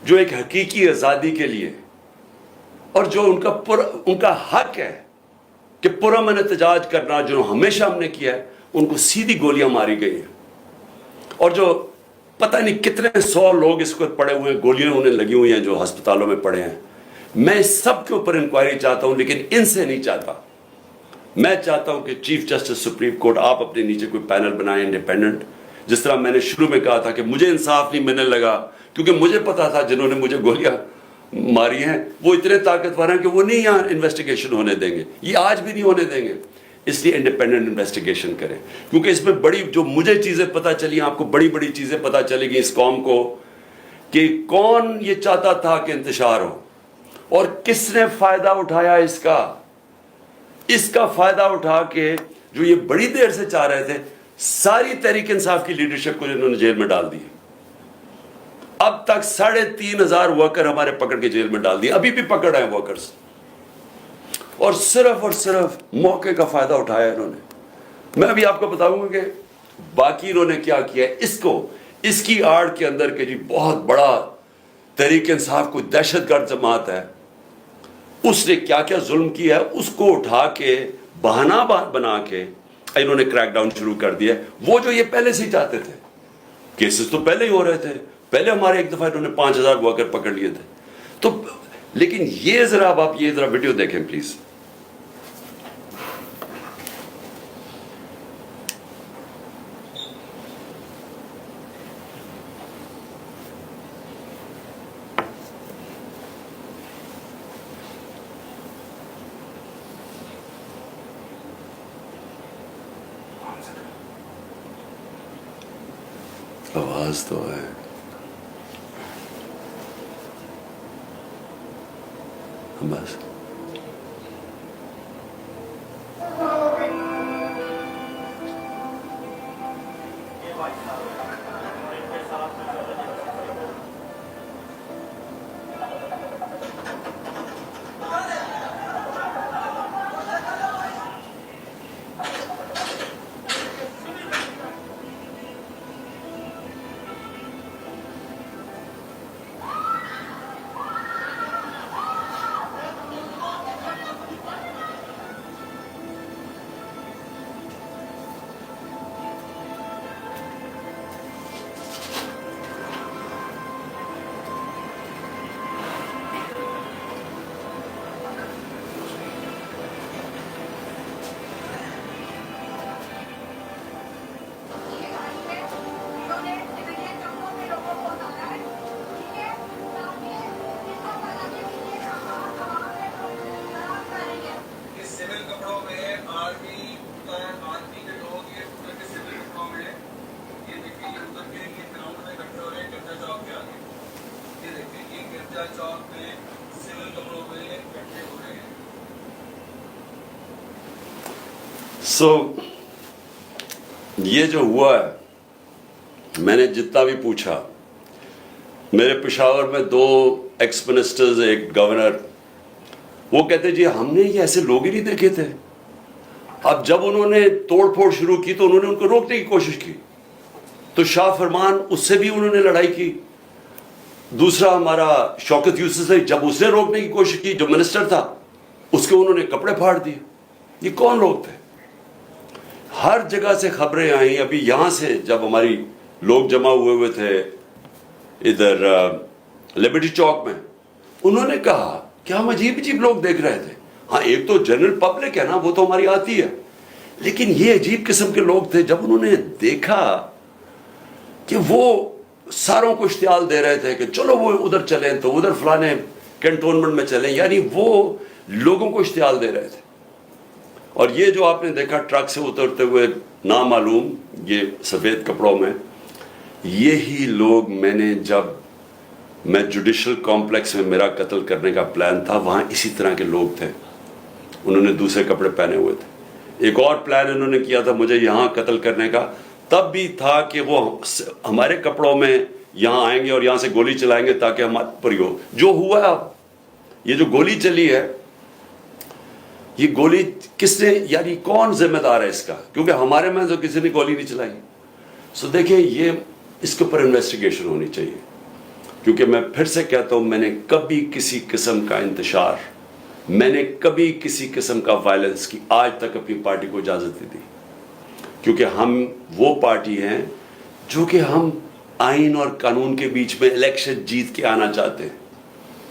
جو ایک حقیقی آزادی کے لیے, اور جو ان کا حق ہے کہ پرامن احتجاج کرنا, جو ہمیشہ ہم نے کیا ہے, ان کو سیدھی گولیاں ماری گئی ہیں. اور جو پتہ نہیں کتنے 100 لوگ اس کو پڑے ہوئے ہیں, گولیاں انہیں لگی ہوئی ہیں جو ہسپتالوں میں پڑے ہیں. میں اس سب کے اوپر انکوائری چاہتا ہوں, لیکن ان سے نہیں چاہتا. میں چاہتا ہوں کہ چیف جسٹس سپریم کورٹ آپ اپنے نیچے کوئی پینل بنائیں انڈیپینڈنٹ. جس طرح میں نے شروع میں کہا تھا کہ مجھے انصاف نہیں ملنے لگا کیونکہ مجھے پتا تھا جنہوں نے مجھے گولیاں ماری ہیں وہ اتنے طاقتور ہیں کہ وہ نہیں یہاں انویسٹیگیشن ہونے دیں گے, یہ آج بھی نہیں ہونے دیں گے. اس لیے انڈیپینڈنٹ انویسٹیگیشن کریں, کیونکہ اس میں بڑی جو مجھے چیزیں پتہ چلی, آپ کو بڑی بڑی چیزیں پتہ چلے گی اس قوم کو کہ کون یہ چاہتا تھا کہ انتشار ہو اور کس نے فائدہ اٹھایا اس کا فائدہ اٹھا کے جو یہ بڑی دیر سے چاہ رہے تھے, ساری تحریک انصاف کی لیڈرشپ کو انہوں نے جیل میں ڈال دی. اب تک 3,500 ورکر ہمارے پکڑ کے جیل میں ڈال دیے, ابھی بھی پکڑ رہے ہیں ورکرز, اور صرف موقع کا فائدہ اٹھایا انہوں نے. میں ابھی آپ کو بتاؤں گا کہ باقی انہوں نے کیا کیا. اس کی آڑ کے اندر کہ جی بہت بڑا تحریک انصاف کوئی دہشت گرد جماعت ہے, اس نے کیا کیا ظلم کیا ہے, اس کو اٹھا کے بہانہ بنا کے انہوں نے کریک ڈاؤن شروع کر دیا. وہ جو یہ پہلے سے ہی چاہتے تھے, کیسز تو پہلے ہی ہو رہے تھے, پہلے ہمارے ایک دفعہ انہوں نے 5,000 ورکر پکڑ لیے تھے. تو لیکن یہ ذرا آپ یہ ذرا ویڈیو دیکھیں پلیز. آواز تو ہے, بس سو یہ جو ہوا ہے، میں نے جتنا بھی پوچھا، میرے پشاور میں 2 ایکس منسٹرز، ایک گورنر، وہ کہتے جی ہم نے یہ ایسے لوگ ہی نہیں دیکھے تھے. اب جب انہوں نے توڑ پھوڑ شروع کی تو انہوں نے ان کو روکنے کی کوشش کی، تو شاہ فرمان اس سے بھی انہوں نے لڑائی کی. دوسرا ہمارا شوکت یوسف سے، جب اس نے روکنے کی کوشش کی، جو منسٹر تھا، اس کے انہوں نے کپڑے پھاڑ دیے. یہ کون لوگ تھے؟ ہر جگہ سے خبریں آئیں. ابھی یہاں سے جب ہماری لوگ جمع ہوئے تھے ادھر لبرٹی چوک میں، انہوں نے کہا کہ ہم عجیب عجیب لوگ دیکھ رہے تھے. ہاں ایک تو جنرل پبلک ہے نا، وہ تو ہماری آتی ہے، لیکن یہ عجیب قسم کے لوگ تھے. جب انہوں نے دیکھا کہ وہ ساروں کو اشتعال دے رہے تھے کہ چلو وہ ادھر چلیں تو ادھر فلانے کنٹونمنٹ میں چلیں، یعنی وہ لوگوں کو اشتعال دے رہے تھے. اور یہ جو آپ نے دیکھا ٹرک سے اترتے ہوئے نامعلوم، یہ سفید کپڑوں میں، یہی لوگ میں نے جب میں جوڈیشل کمپلیکس میں میرا قتل کرنے کا پلان تھا، وہاں اسی طرح کے لوگ تھے. انہوں نے دوسرے کپڑے پہنے ہوئے تھے. ایک اور پلان انہوں نے کیا تھا مجھے یہاں قتل کرنے کا، تب بھی تھا کہ وہ ہمارے کپڑوں میں یہاں آئیں گے اور یہاں سے گولی چلائیں گے تاکہ ہمارے پر ہی ہو. جو ہوا ہے، اب یہ جو گولی چلی ہے، یہ گولی کس نے، یعنی کون ذمہ دار ہے اس کا؟ کیونکہ ہمارے میں تو کسی نے گولی نہیں چلائی. سو دیکھیں، یہ اس کے اوپر انویسٹیگیشن ہونی چاہیے. کیونکہ میں پھر سے کہتا ہوں، میں نے کبھی کسی قسم کا انتشار، میں نے کبھی کسی قسم کا وائلنس کی آج تک اپنی پارٹی کو اجازت نہیں دی. کیونکہ ہم وہ پارٹی ہیں جو کہ ہم آئین اور قانون کے بیچ میں الیکشن جیت کے آنا چاہتے ہیں.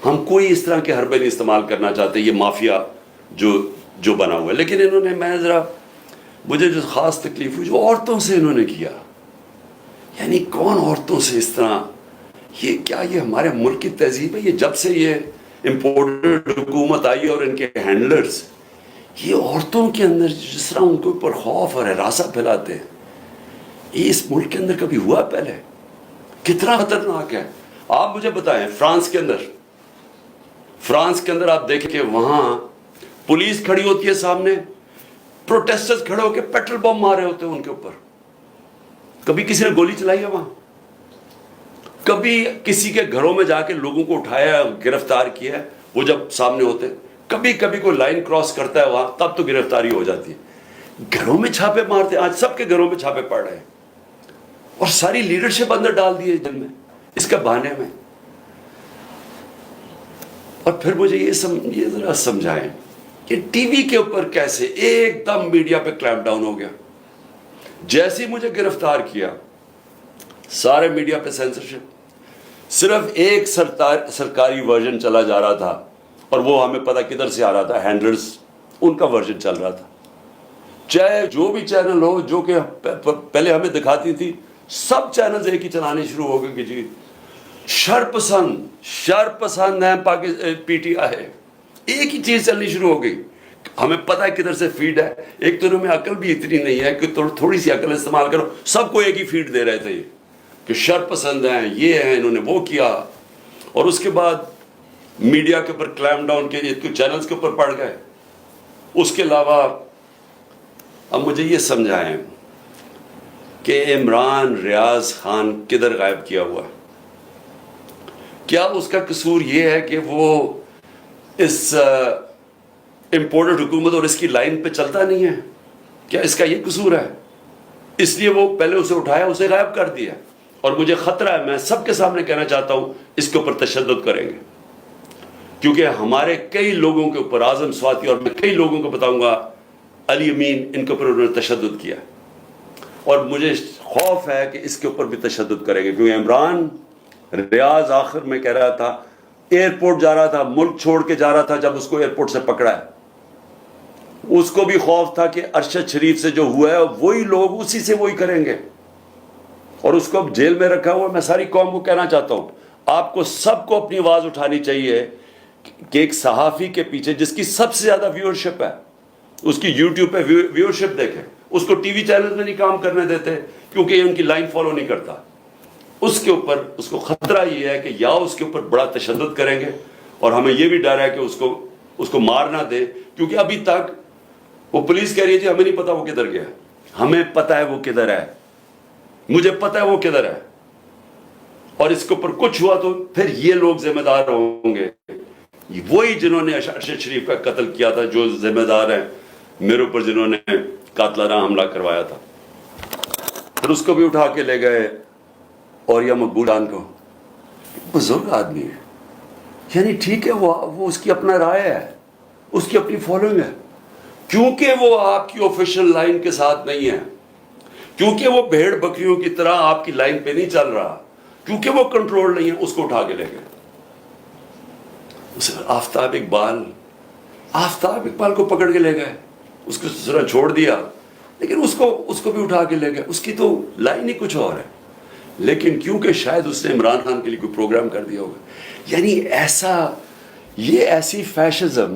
ہم کوئی اس طرح کے حربے نہیں استعمال کرنا چاہتے، یہ مافیا جو بنا ہوا ہے. لیکن انہوں نے، میں ذرا، مجھے جو خاص تکلیف ہوئی، جو عورتوں سے انہوں نے کیا. یعنی کون عورتوں سے اس طرح؟ یہ کیا یہ ہمارے ملک کی تہذیب ہے؟ یہ جب سے یہ امپورٹڈ حکومت آئی اور ان کے ہینڈلرز، یہ عورتوں کے اندر جس طرح ان کے اوپر خوف اور ہراسہ پھیلاتے ہیں، یہ اس ملک کے اندر کبھی ہوا پہلے؟ کتنا خطرناک ہے. آپ مجھے بتائیں، فرانس کے اندر آپ دیکھیں کہ وہاں پولیس کھڑی ہوتی ہے سامنے، پروٹیسٹرز کھڑے ہو کے پیٹرول بم مار رہے ہوتے ہیں ان کے اوپر. کبھی کسی نے گولی چلائی ہے وہاں؟ کبھی کسی کے گھروں میں جا کے لوگوں کو اٹھایا، گرفتار کیا ہے؟ وہ جب سامنے ہوتے، کبھی کوئی لائن کراس کرتا ہے وہاں، تب تو گرفتاری ہو جاتی ہے. گھروں میں چھاپے مارتے ہیں. آج سب کے گھروں میں چھاپے پڑ رہے ہیں اور ساری لیڈرشپ اندر ڈال دی ہے جن میں، اس کا بہانے میں. اور پھر مجھے یہ ذرا سمجھائیں کہ ٹی وی کے اوپر کیسے ایک دم میڈیا پہ کلیمپ ڈاؤن ہو گیا. جیسے ہی مجھے گرفتار کیا، سارے میڈیا پہ سینسرشپ. صرف ایک سرکاری ورژن چلا جا رہا تھا، اور وہ ہمیں پتہ کدھر سے آ رہا تھا، ہینڈلرز ان کا ورژن چل رہا تھا. چاہے جو بھی چینل ہو، جو کہ پہلے ہمیں دکھاتی تھی، سب چینلز ایک ہی چلانے شروع ہو گئے کہ جی شر پسند ہے پی ٹی آئی، ایک ہی چیز چلنی شروع ہو گئی. ہمیں پتہ ہے کدھر سے فیڈ ہے. ایک تو انہوں میں عقل بھی اتنی نہیں ہے کہ تھوڑی سی عقل استعمال کرو. سب کو ایک ہی فیڈ دے رہے تھے یہ کہ شر پسند ہیں، یہ ہیں، انہوں نے وہ کیا. اور اس کے بعد میڈیا کے اوپر کلیمپ ڈاؤن کے چینلز کے اوپر پڑ گئے. اس کے علاوہ اب مجھے یہ سمجھائیں کہ عمران ریاض خان کدھر غائب کیا ہوا ہے؟ کیا اس کا قصور یہ ہے کہ وہ اس امپورٹڈ حکومت اور اس کی لائن پہ چلتا نہیں ہے؟ کیا اس کا یہ قصور ہے؟ اس لیے وہ پہلے اسے اٹھایا، اسے غائب کر دیا. اور مجھے خطرہ ہے، میں سب کے سامنے کہنا چاہتا ہوں، اس کے اوپر تشدد کریں گے. کیونکہ ہمارے کئی لوگوں کے اوپر، اعظم سواتی اور میں کئی لوگوں کو بتاؤں گا، علی امین، ان کے اوپر انہوں نے تشدد کیا. اور مجھے خوف ہے کہ اس کے اوپر بھی تشدد کریں گے. کیونکہ عمران ریاض آخر میں کہہ رہا تھا، ایئرپورٹ جا رہا تھا، ملک چھوڑ کے جا رہا تھا، جب اس کو ایئرپورٹ سے پکڑا ہے، اس کو بھی خوف تھا کہ ارشد شریف سے جو ہوا ہے وہی لوگ اسی سے وہی کریں گے. اور اس کو اب جیل میں رکھا ہوا. میں ساری قوم کو کہنا چاہتا ہوں، آپ کو سب کو اپنی آواز اٹھانی چاہیے کہ ایک صحافی کے پیچھے جس کی سب سے زیادہ ویورشپ ہے، اس کی یوٹیوب پہ ویورشپ دیکھیں، اس کو ٹی وی چینل میں نہیں کام کرنے دیتے کیونکہ یہ ان کی لائن فالو نہیں کرتا. اس کے اوپر اس کو خطرہ یہ ہے کہ یا اس کے اوپر بڑا تشدد کریں گے، اور ہمیں یہ بھی ڈر ہے کہ اس کو مار نہ دے، کیونکہ ابھی تک وہ پولیس کہہ رہی ہے جی ہمیں نہیں پتا وہ کدھر گیا، ہمیں پتا ہے وہ کدھر ہے، مجھے پتا ہے وہ کدھر ہے، اور اس کے اوپر کچھ ہوا تو پھر یہ لوگ ذمہ دار ہوں گے، وہی جنہوں نے ارشد شریف کا قتل کیا تھا، جو ذمہ دار ہیں میرے اوپر جنہوں نے قاتلانہ حملہ کروایا تھا، پھر اس کو بھی اٹھا کے لے گئے، اور یا مقبول خان کو، بزرگ آدمی ہے، یعنی ٹھیک ہے وہ اس کی اپنا رائے ہے، اس کی اپنی فالوئنگ ہے، کیونکہ وہ آپ کی آفیشل لائن کے ساتھ نہیں ہے، کیونکہ وہ بھیڑ بکریوں کی طرح آپ کی لائن پہ نہیں چل رہا، کیونکہ وہ کنٹرول نہیں ہے، اس کو اٹھا کے لے گئے۔ آفتاب اقبال کو پکڑ کے لے گئے، اس کو ذرا چھوڑ دیا، لیکن اس کو بھی اٹھا کے لے گئے، اس کی تو لائن ہی کچھ اور ہے، لیکن کیونکہ شاید اس نے عمران خان کے لیے کوئی پروگرام کر دیا ہوگا، یعنی یہ ایسی فیشزم،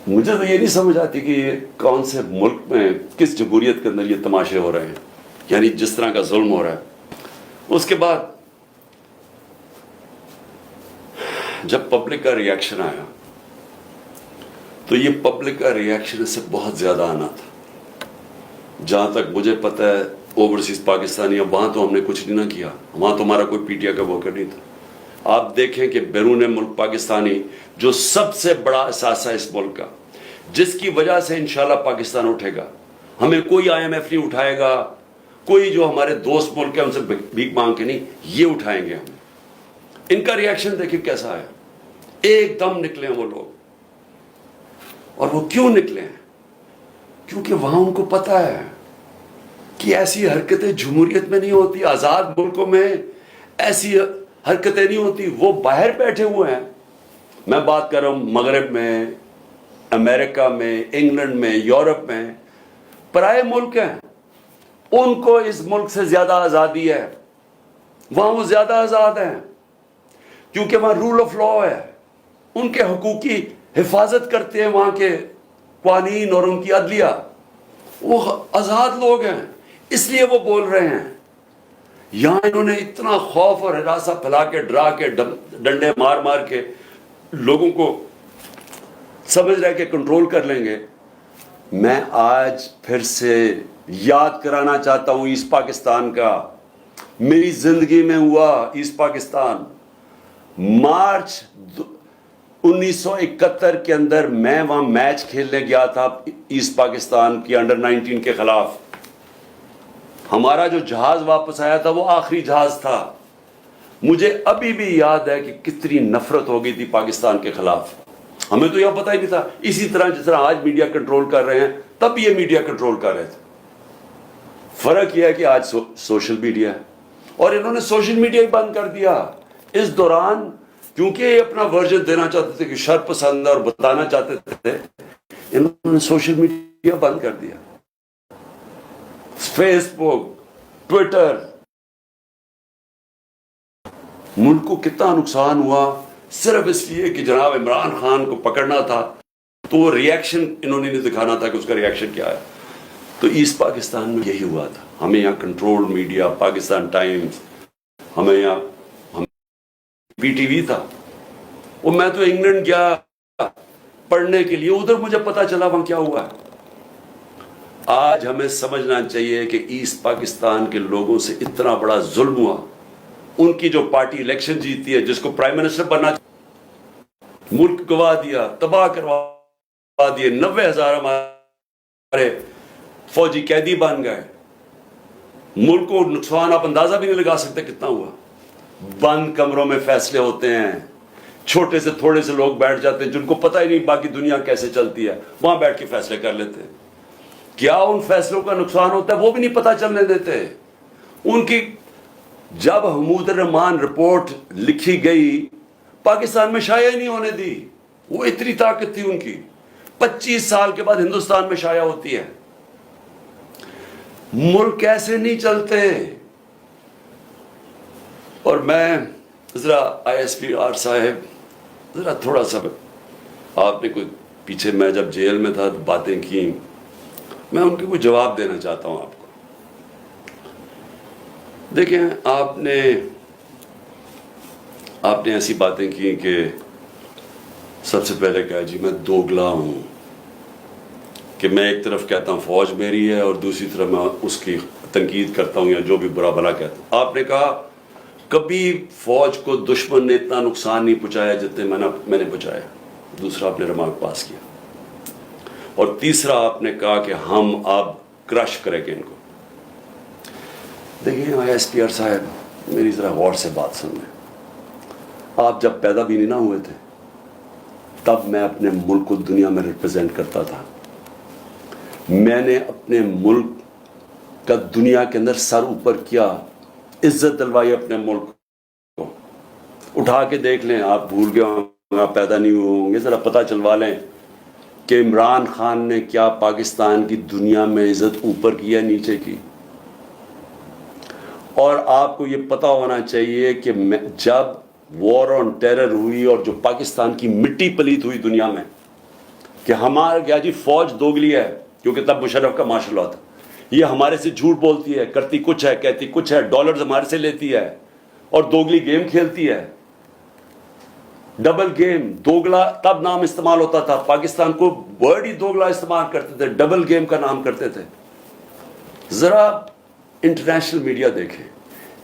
مجھے تو یہ نہیں سمجھ آتی کہ یہ کون سے ملک میں، کس جمہوریت کے اندر یہ تماشے ہو رہے ہیں، یعنی جس طرح کا ظلم ہو رہا ہے۔ اس کے بعد جب پبلک کا ریاکشن آیا تو یہ پبلک کا ریاکشن اس سے بہت زیادہ آنا تھا، جہاں تک مجھے پتہ ہے اوورسیز پاکستانی، اب وہاں تو ہم نے کچھ نہیں نہ کیا، وہاں تو ہمارا کوئی پی ٹی آئی کا ورکر نہیں تھا۔ آپ دیکھیں کہ بیرون ملک پاکستانی جو سب سے بڑا اثاثہ اس ملک کا، جس کی وجہ سے انشاءاللہ پاکستان اٹھے گا، ہمیں کوئی آئی ایم ایف نہیں اٹھائے گا، کوئی جو ہمارے دوست ملک ہے ان سے بھیک مانگ کے نہیں، یہ اٹھائیں گے ہمیں۔ ان کا ریاکشن دیکھیں کیسا ہے، ایک دم نکلے ہیں وہ لوگ، اور وہ کیوں نکلے ہیں؟ کیونکہ وہاں ان کو پتا ہے کہ ایسی حرکتیں جمہوریت میں نہیں ہوتی، آزاد ملکوں میں ایسی حرکتیں نہیں ہوتی۔ وہ باہر بیٹھے ہوئے ہیں، میں بات کر رہا ہوں مغرب میں، امریکہ میں، انگلینڈ میں، یورپ میں، پرائے ملک ہیں، ان کو اس ملک سے زیادہ آزادی ہے، وہاں وہ زیادہ آزاد ہیں، کیونکہ وہاں رول آف لا ہے، ان کے حقوق کی حفاظت کرتے ہیں وہاں کے قوانین اور ان کی عدلیہ، وہ آزاد لوگ ہیں، اس لیے وہ بول رہے ہیں۔ یہاں انہوں نے اتنا خوف اور ہراساں پھیلا کے، ڈرا کے، ڈنڈے مار مار کے لوگوں کو سمجھ رہے کہ کنٹرول کر لیں گے۔ میں آج پھر سے یاد کرانا چاہتا ہوں ایسٹ پاکستان کا، میری زندگی میں ہوا ایسٹ پاکستان، مارچ 1971 کے اندر میں وہاں میچ کھیلنے گیا تھا ایسٹ پاکستان کی انڈر 19 کے خلاف۔ ہمارا جو جہاز واپس آیا تھا وہ آخری جہاز تھا۔ مجھے ابھی بھی یاد ہے کہ کتنی نفرت ہو گئی تھی پاکستان کے خلاف، ہمیں تو یہاں پتہ ہی نہیں تھا، اسی طرح جس طرح آج میڈیا کنٹرول کر رہے ہیں تب یہ میڈیا کنٹرول کر رہے تھے۔ فرق یہ ہے کہ آج سوشل میڈیا ہے، اور انہوں نے سوشل میڈیا ہی بند کر دیا اس دوران، کیونکہ یہ اپنا ورژن دینا چاہتے تھے کہ شر پسند اور بتانا چاہتے تھے، انہوں نے سوشل میڈیا بند کر دیا، فیس بک، ٹویٹر۔ ملک کو کتنا نقصان ہوا صرف اس لیے کہ جناب عمران خان کو پکڑنا تھا، تو وہ ریاکشن انہوں نے نہیں دکھانا تھا کہ اس کا ریاکشن کیا ہے۔ تو ایسٹ پاکستان میں یہی ہوا تھا، ہمیں یہاں کنٹرول میڈیا، پاکستان ٹائمز، ہمیں یہاں پی ٹی وی تھا، وہ میں تو انگلینڈ گیا پڑھنے کے لیے، ادھر مجھے پتا چلا وہاں کیا ہوا ہے۔ آج ہمیں سمجھنا چاہیے کہ ایسٹ پاکستان کے لوگوں سے اتنا بڑا ظلم ہوا، ان کی جو پارٹی الیکشن جیتی ہے، جس کو پرائم منسٹر بننا، ملک گوا دیا، تباہ کروا دیے، 90,000 ہمارے فوجی قیدی بن گئے، ملک کو نقصان آپ اندازہ بھی نہیں لگا سکتے کتنا ہوا۔ بند کمروں میں فیصلے ہوتے ہیں، چھوٹے سے تھوڑے سے لوگ بیٹھ جاتے ہیں جن کو پتہ ہی نہیں باقی دنیا کیسے چلتی ہے، وہاں بیٹھ کے فیصلے کر لیتے ہیں۔ کیا ان فیصلوں کا نقصان ہوتا ہے وہ بھی نہیں پتہ چلنے دیتے۔ ان کی جب حمود الرحمان رپورٹ لکھی گئی، پاکستان میں شائع نہیں ہونے دی، وہ اتنی طاقت تھی ان کی، 25 سال کے بعد ہندوستان میں شائع ہوتی ہے۔ ملک ایسے نہیں چلتے۔ اور میں ذرا آئی ایس پی آر صاحب، ذرا تھوڑا سا آپ نے کوئی پیچھے، میں جب جیل میں تھا باتیں کی، میں ان کے کوئی جواب دینا چاہتا ہوں آپ کو۔ دیکھیں آپ نے ایسی باتیں کی کہ سب سے پہلے کہا جی میں دوگلا ہوں، کہ میں ایک طرف کہتا ہوں فوج میری ہے اور دوسری طرف میں اس کی تنقید کرتا ہوں یا جو بھی برا بھلا کہتا ہوں۔ آپ نے کہا کبھی فوج کو دشمن نے اتنا نقصان نہیں پہنچایا جتنے میں نے پہنچایا، دوسرا آپ نے ریمارک پاس کیا، اور تیسرا آپ نے کہا کہ ہم اب کرش کریں گے ان کو۔ دیکھیں ایس پی آر صاحب میری ذرا غور سے بات سنیں، آپ جب پیدا بھی نہیں نہ ہوئے تھے تب میں اپنے ملک کو دنیا میں ریپرزینٹ کرتا تھا، میں نے اپنے ملک کا دنیا کے اندر سر اوپر کیا، عزت دلوائی اپنے ملک کو۔ اٹھا کے دیکھ لیں، آپ بھول گئے ہوں، آپ پیدا نہیں ہوئے ہوں گے، ذرا پتہ چلوا لیں کہ عمران خان نے کیا پاکستان کی دنیا میں عزت اوپر کی ہے نیچے کی۔ اور آپ کو یہ پتہ ہونا چاہیے کہ جب وار آن ٹیرر ہوئی اور جو پاکستان کی مٹی پلیت ہوئی دنیا میں کہ ہمارا کیا جی فوج دوگلی ہے، کیونکہ تب مشرف کا مارشل لا تھا، یہ ہمارے سے جھوٹ بولتی ہے، کرتی کچھ ہے کہتی کچھ ہے، ڈالرز ہمارے سے لیتی ہے اور دوگلی گیم کھیلتی ہے، ڈبل گیم۔ دوگلا تب نام استعمال ہوتا تھا، پاکستان کو ورڈ ہی دوگلا استعمال کرتے تھے، ڈبل گیم کا نام کرتے تھے۔ ذرا انٹرنیشنل میڈیا دیکھیں،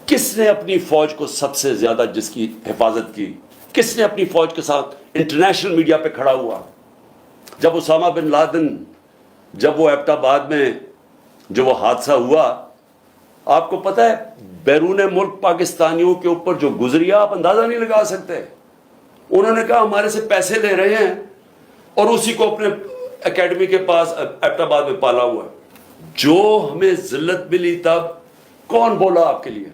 کس نے اپنی فوج کو سب سے زیادہ جس کی حفاظت کی، کس نے اپنی فوج کے ساتھ انٹرنیشنل میڈیا پہ کھڑا ہوا؟ جب اسامہ بن لادن، جب وہ ایبٹ آباد میں جو وہ حادثہ ہوا، آپ کو پتہ ہے بیرون ملک پاکستانیوں کے اوپر جو گزری آپ اندازہ نہیں لگا سکتے۔ انہوں نے کہا ہمارے سے پیسے لے رہے ہیں اور اسی کو اپنے اکیڈمی کے پاس ایبٹ آباد میں پالا ہوا ہے۔ جو ہمیں ذلت ملی تب کون بولا آپ کے لیے؟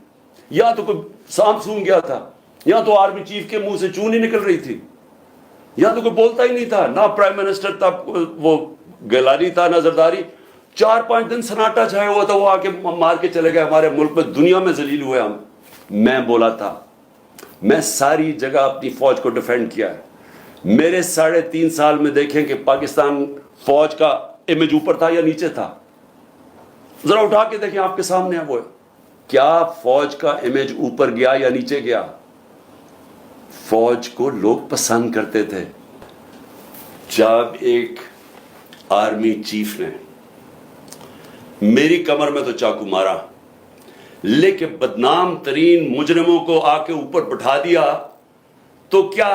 یا تو کوئی سانپ سونگ گیا تھا، یا تو آرمی چیف کے منہ سے چون ہی نکل رہی تھی، یا تو کوئی بولتا ہی نہیں تھا، نہ پرائم منسٹر تھا وہ گیلانی تھا نہ زرداری۔ 4-5 دن سناٹا چھایا ہوا تھا، وہ آ کے مار کے چلے گئے ہمارے ملک میں، دنیا میں ذلیل ہوئے ہم۔ میں بولا تھا، میں ساری جگہ اپنی فوج کو ڈیفینڈ کیا ہے۔ میرے 3.5 سال میں دیکھیں کہ پاکستان فوج کا امیج اوپر تھا یا نیچے تھا، ذرا اٹھا کے دیکھیں، آپ کے سامنے ہے وہ، کیا فوج کا امیج اوپر گیا یا نیچے گیا؟ فوج کو لوگ پسند کرتے تھے۔ جب ایک آرمی چیف نے میری کمر میں تو چاقو مارا، لیکن بدنام ترین مجرموں کو آ کے اوپر بٹھا دیا، تو کیا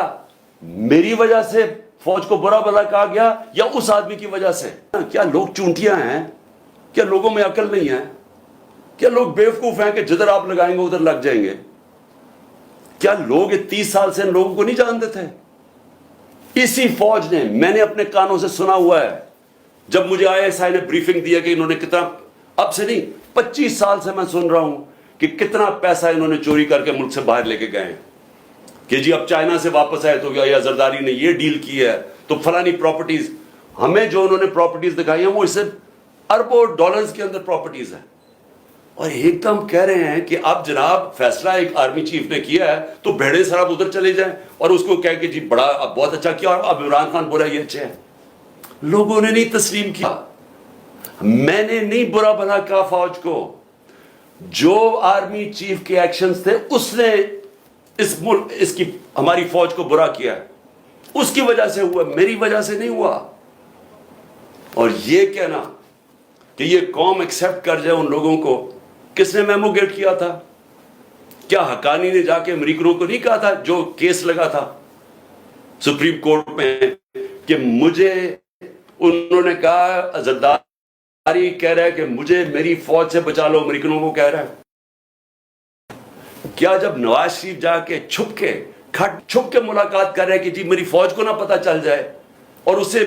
میری وجہ سے فوج کو برا بھلا کہا گیا یا اس آدمی کی وجہ سے؟ کیا لوگ چونٹیاں ہیں؟ کیا لوگوں میں عقل نہیں ہے؟ کیا لوگ بیوقوف ہیں کہ جدھر آپ لگائیں گے ادھر لگ جائیں گے؟ کیا لوگ 30 سال سے ان لوگوں کو نہیں جانتے تھے؟ اسی فوج نے، میں نے اپنے کانوں سے سنا ہوا ہے، جب مجھے ISI نے بریفنگ دیا کہ انہوں نے کتنا، اب سے نہیں 25 سال سے میں سن رہا ہوں کہ کتنا پیسہ انہوں نے چوری کر کے ملک سے باہر لے کے گئے ہیں، کہ جی اب چائنا سے واپس آئے تو یا زرداری نے یہ ڈیل کی ہے تو فلانی پراپرٹیز، ہمیں جو انہوں نے پراپرٹیز دکھائی ہیں وہ اس سے اربوں ڈالرز کے اندر پراپرٹیز ہیں، اور ایک دم کہہ رہے ہیں کہ اب جناب فیصلہ ایک آرمی چیف نے کیا ہے تو بھیڑے سراب ادھر چلے جائیں اور اس کو کہہ کہ جی بڑا اب بہت اچھا کیا اور اب عمران خان بولا یہ اچھا ہے۔ لوگوں نے نہیں تسلیم کیا، میں نے نہیں برا بھلا کہا فوج کو، جو آرمی چیف کے ایکشنز تھے اس نے اس کی ہماری فوج کو برا کیا ہے، اس کی وجہ سے ہوا، میری وجہ سے نہیں ہوا۔ اور یہ کہنا کہ یہ قوم ایکسپٹ کر جائے ان لوگوں کو، کس نے میمو گیٹ کیا تھا؟ کیا حقانی نے جا کے امریکنوں کو نہیں کہا تھا جو کیس لگا تھا سپریم کورٹ میں کہ مجھے، انہوں نے کہا زرداری کہہ رہا ہے کہ مجھے میری فوج سے بچا لو، امریکنوں کو کہہ رہا ہے۔ کیا جب نواز شریف جا کے چھپ کے ملاقات کر رہے ہیں کہ جی میری فوج کو نہ پتہ چل جائے، اور اسے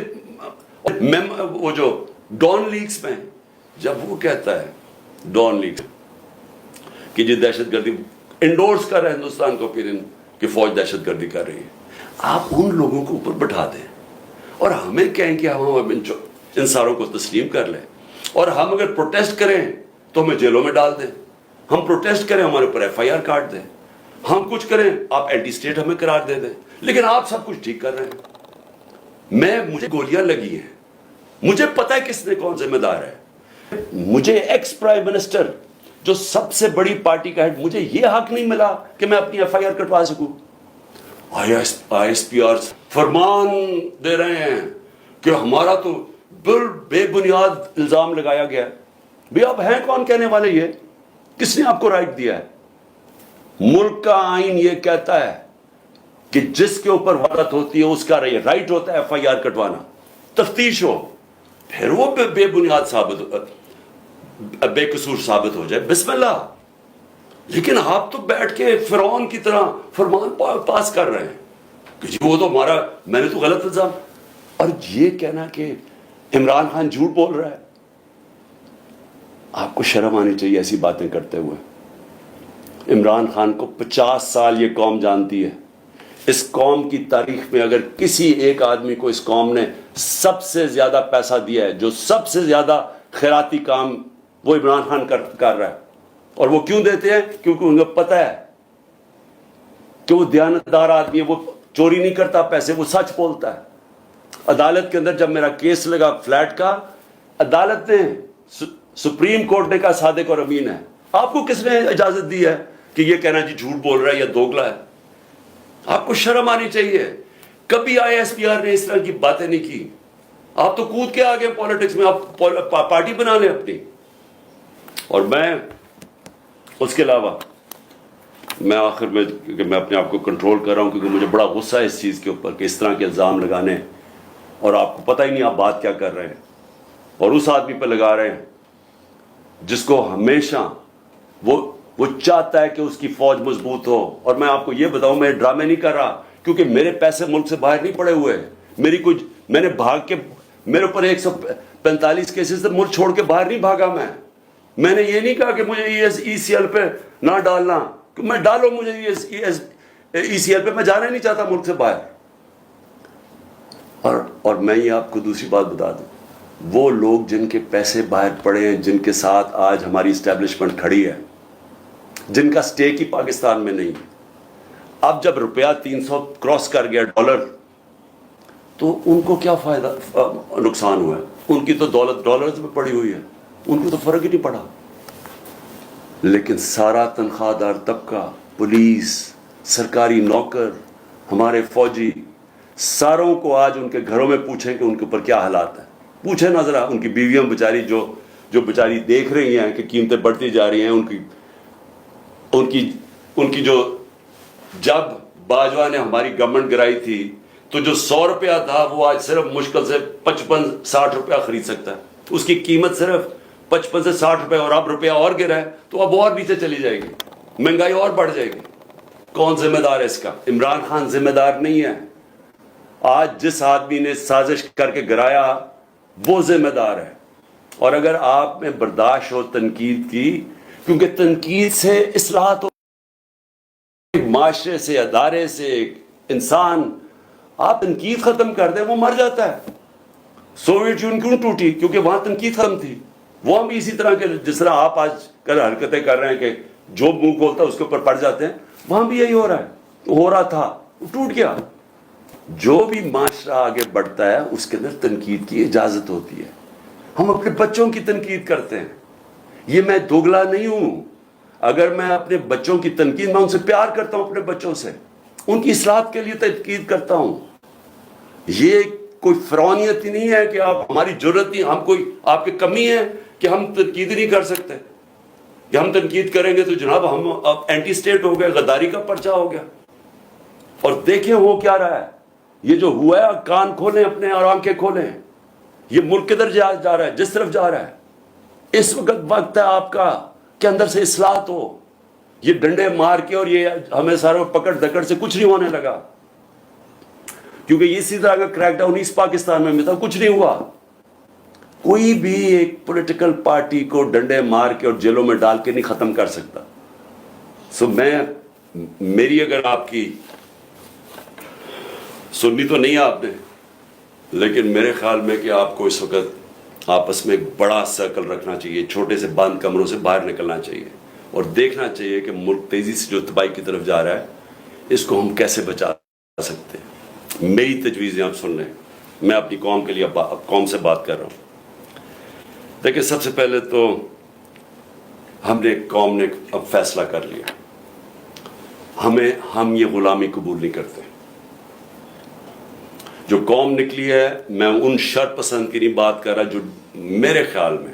وہ جو ڈان لیگز میں جب وہ کہتا ہے ڈان لیگز کہ جی دہشت گردی انڈورس کر رہے ہیں ہندوستان کو اوپینین کہ فوج دہشت گردی کر رہی ہے، آپ ان لوگوں کو اوپر بٹھا دیں اور ہمیں کہیں کہ ہم ان ساروں کو تسلیم کر لیں، اور ہم اگر پروٹیسٹ کریں تو ہمیں جیلوں میں ڈال دیں، ہم پروٹیسٹ کریں ہمارے اوپر FIR کاٹ دیں، ہم کچھ کریں آپ اینٹی اسٹیٹ ہمیں قرار دے دیں، لیکن آپ سب کچھ ٹھیک کر رہے ہیں۔ مجھے گولیاں لگی ہیں، مجھے پتہ ہے کس نے کون ذمہ دار ہے، مجھے ایکس پرائم منسٹر جو سب سے بڑی پارٹی کا ہیڈ, مجھے یہ حق نہیں ملا کہ میں اپنی ایف آئی آر کٹوا سکوں. آئی ایس پی آر فرمان دے رہے ہیں کہ ہمارا تو بے بنیاد الزام لگایا گیا ہے. بھی آپ ہیں کون کہنے والے؟ یہ کس نے آپ کو رائٹ دیا ہے؟ ملک کا آئین یہ کہتا ہے کہ جس کے اوپر وقت ہوتی ہے اس کا رائٹ ہوتا ہے ایف آئی آر کٹوانا, تفتیش ہو, پھر وہ بے بنیاد بے قصور ثابت ہو جائے, بسم اللہ. لیکن آپ تو بیٹھ کے فرعون کی طرح فرمان پاس کر رہے ہیں کہ جی وہ تو ہمارا, میں نے تو غلط الزام. اور یہ کہنا کہ عمران خان جھوٹ بول رہا ہے, آپ کو شرم آنی چاہیے ایسی باتیں کرتے ہوئے. عمران خان کو 50 سال یہ قوم جانتی ہے. اس قوم کی تاریخ میں اگر کسی ایک آدمی کو اس قوم نے سب سے زیادہ پیسہ دیا ہے, جو سب سے زیادہ خیراتی کام, وہ عمران خان کر رہا ہے. اور وہ کیوں دیتے ہیں؟ کیونکہ انہیں پتہ ہے کہ وہ دیانتدار آدمی ہے, وہ چوری نہیں کرتا پیسے, وہ سچ بولتا ہے. عدالت کے اندر جب میرا کیس لگا فلیٹ کا, عدالت نے, سپریم کورٹ نے کہا صادق اور امین ہے. آپ کو کس نے اجازت دی ہے کہ یہ کہنا جی جھوٹ بول رہا ہے یا دوگلا ہے؟ آپ کو شرم آنی چاہیے. کبھی آئی ایس پی آر نے اس طرح کی باتیں نہیں کی. آپ تو کود کے آگے پالیٹکس میں, آپ پارٹی بنا لیں اپنی. اور میں اس کے علاوہ میں آخر میں کہ میں اپنے آپ کو کنٹرول کر رہا ہوں کیونکہ مجھے بڑا غصہ ہے اس چیز کے اوپر کہ اس طرح کے الزام لگانے اور آپ کو پتہ ہی نہیں آپ بات کیا کر رہے ہیں, اور اس آدمی پہ لگا رہے ہیں جس کو ہمیشہ وہ چاہتا ہے کہ اس کی فوج مضبوط ہو. اور میں آپ کو یہ بتاؤں, میں ڈرامے نہیں کر رہا کیونکہ میرے پیسے ملک سے باہر نہیں پڑے ہوئے. میں نے بھاگ کے, میرے اوپر 145 کیسز سے ملک چھوڑ کے باہر نہیں بھاگا. میں نے یہ نہیں کہا کہ مجھے ای سی ایل پہ نہ ڈالنا, میں ڈالو مجھے ای سی ایل پہ, میں جانا نہیں چاہتا ملک سے باہر. اور میں یہ آپ کو دوسری بات بتا دوں, وہ لوگ جن کے پیسے باہر پڑے ہیں, جن کے ساتھ آج ہماری اسٹیبلشمنٹ کھڑی ہے, جن کا سٹیک ہی پاکستان میں نہیں, اب جب روپیہ 300 کراس کر گیا ڈالر, تو ان کو کیا فائدہ, نقصان ہوا ہے؟ ان کی تو دولت ڈالرز میں پڑی ہوئی ہے, ان کو تو فرق ہی نہیں پڑا. لیکن سارا تنخواہ دار طبقہ, پولیس, سرکاری نوکر, ہمارے فوجی, ساروں کو آج ان کے گھروں میں پوچھیں کہ ان کے اوپر کیا حالات ہیں. پوچھیں نہ ذرا, ان کی بیویاں بیچاری جو بیچاری دیکھ رہی ہیں کہ قیمتیں بڑھتی جا رہی ہیں, ان کی جو, جب باجوہ نے ہماری گورنمنٹ گرائی تھی تو جو 100 روپیہ تھا وہ آج صرف مشکل سے 55-60 روپیہ خرید سکتا ہے. اس کی قیمت صرف 55 سے 60 روپے, اور اب روپیہ اور گرا ہے تو اب اور نیچے چلی جائے گی, مہنگائی اور بڑھ جائے گی. کون ذمہ دار ہے اس کا؟ عمران خان ذمہ دار نہیں ہے. آج جس آدمی نے سازش کر کے گرایا وہ ذمہ دار ہے. اور اگر آپ میں برداشت ہو تنقید کی, کیونکہ تنقید سے اصلاحات ہو, معاشرے سے, ادارے سے, انسان, آپ تنقید ختم کر دیں وہ مر جاتا ہے. سوویت یونین کیوں ٹوٹی؟ کیونکہ وہاں تنقید ختم تھی. وہ بھی اسی طرح کے جس طرح آپ آج کل حرکتیں کر رہے ہیں کہ جو منہ کھولتا ہے اس کے اوپر پڑ جاتے ہیں, وہاں بھی یہی ہو رہا ہے. ہو رہا تھا, وہ ٹوٹ گیا. جو بھی معاشرہ آگے بڑھتا ہے اس کے اندر تنقید کی اجازت ہوتی ہے. ہم اپنے بچوں کی تنقید کرتے ہیں. یہ میں دوگلا نہیں ہوں. اگر میں اپنے بچوں کی تنقید, میں ان سے پیار کرتا ہوں, اپنے بچوں سے ان کی اصلاحات کے لیے تنقید کرتا ہوں. یہ کوئی فرعونیت ہی نہیں ہے کہ آپ, ہماری ضرورت نہیں, ہم کوئی آپ کی کمی ہے کہ ہم تنقید نہیں کر سکتے, کہ ہم تنقید کریں گے تو جناب ہم اب اینٹی اسٹیٹ ہو گئے, غداری کا پرچہ ہو گیا. اور دیکھیں ہو کیا رہا ہے. یہ جو ہوا ہے, کان کھولیں اپنے اور آنکھیں کھولیں, یہ ملک کدھر جا رہا ہے, جس طرف جا رہا ہے. اس وقت ہے آپ کا کہ اندر سے اصلاحات ہو. یہ ڈنڈے مار کے اور یہ ہمیں سارے پکڑ دکڑ سے کچھ نہیں ہونے لگا, کیونکہ اسی طرح کا کریک ڈاؤن ایسٹ پاکستان میں تھا, کچھ نہیں ہوا. کوئی بھی ایک پولیٹیکل پارٹی کو ڈنڈے مار کے اور جیلوں میں ڈال کے نہیں ختم کر سکتا. میری اگر آپ کی سنی تو نہیں آپ نے, لیکن میرے خیال میں کہ آپ کو اس وقت آپس میں ایک بڑا سرکل رکھنا چاہیے, چھوٹے سے بند کمروں سے باہر نکلنا چاہیے اور دیکھنا چاہیے کہ ملک تیزی سے جو تباہی کی طرف جا رہا ہے اس کو ہم کیسے بچا سکتے ہیں. میری تجویزیں آپ سن لیں, میں اپنی قوم کے لیے قوم سے بات کر رہا ہوں. دیکھیں, سب سے پہلے تو ہم نے قوم نے اب فیصلہ کر لیا, ہم یہ غلامی قبول نہیں کرتے. جو قوم نکلی ہے, میں ان شر پسند کی نہیں بات کر رہا جو میرے خیال میں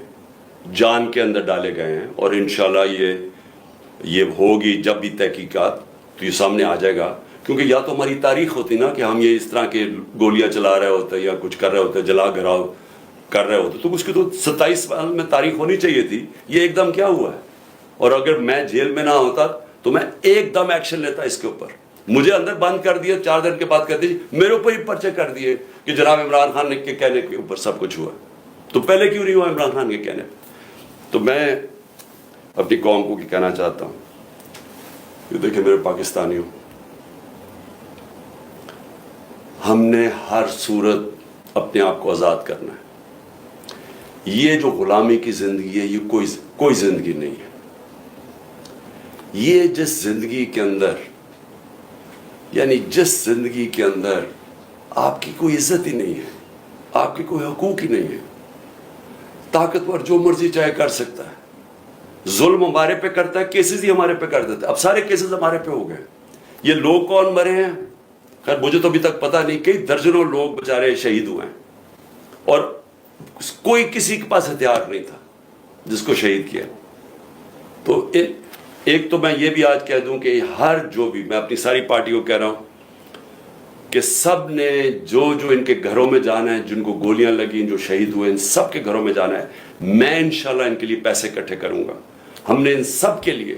جان کے اندر ڈالے گئے ہیں, اور انشاءاللہ یہ ہوگی جب بھی تحقیقات تو یہ سامنے آ جائے گا. کیونکہ یا تو ہماری تاریخ ہوتی نا کہ ہم یہ اس طرح کے گولیاں چلا رہے ہوتے یا کچھ کر رہے ہوتے, جلا گھراؤ کر رہے ہوتے, تو اس کی تو 27 سال میں تاریخ ہونی چاہیے تھی. یہ ایک دم کیا ہوا ہے؟ اور اگر میں جیل میں نہ ہوتا تو میں ایک دم ایکشن لیتا اس کے اوپر. مجھے اندر بند کر دیا, 4 دن کے بعد کہتے میرے اوپر ہی پرچے کر دیے کہ جناب عمران خان کے کہنے کے اوپر سب کچھ ہوا. تو پہلے کیوں نہیں ہوا عمران خان کے کہنے پہ؟ تو میں اپنی قوم کو کہنا چاہتا ہوں کہ دیکھیں میرے پاکستانیوں, ہم نے ہر صورت اپنے آپ کو آزاد کرنا ہے. یہ جو غلامی کی زندگی ہے یہ کوئی زندگی نہیں ہے. یہ جس زندگی کے اندر, یعنی جس زندگی کے اندر آپ کی کوئی عزت ہی نہیں ہے, آپ کے کوئی حقوق ہی نہیں ہے, طاقتور جو مرضی چاہے کر سکتا ہے, ظلم ہمارے پہ کرتا ہے, کیسز ہی ہمارے پہ کر دیتا ہے. اب سارے کیسز ہمارے پہ ہو گئے. یہ لوگ کون مرے ہیں خیر مجھے تو ابھی تک پتہ نہیں, کئی درجنوں لوگ بیچارے شہید ہوئے ہیں, اور کوئی کسی کے پاس ہتھیار نہیں تھا جس کو شہید کیا. تو ایک تو میں یہ بھی آج کہہ دوں کہ ہر جو بھی, میں اپنی ساری پارٹی کو کہہ رہا ہوں کہ سب نے جو ان کے گھروں میں جانا ہے, جن کو گولیاں لگیں, جو شہید ہوئے, ان سب کے گھروں میں جانا ہے. میں انشاءاللہ ان کے لیے پیسے اکٹھے کروں گا. ہم نے ان سب کے لیے,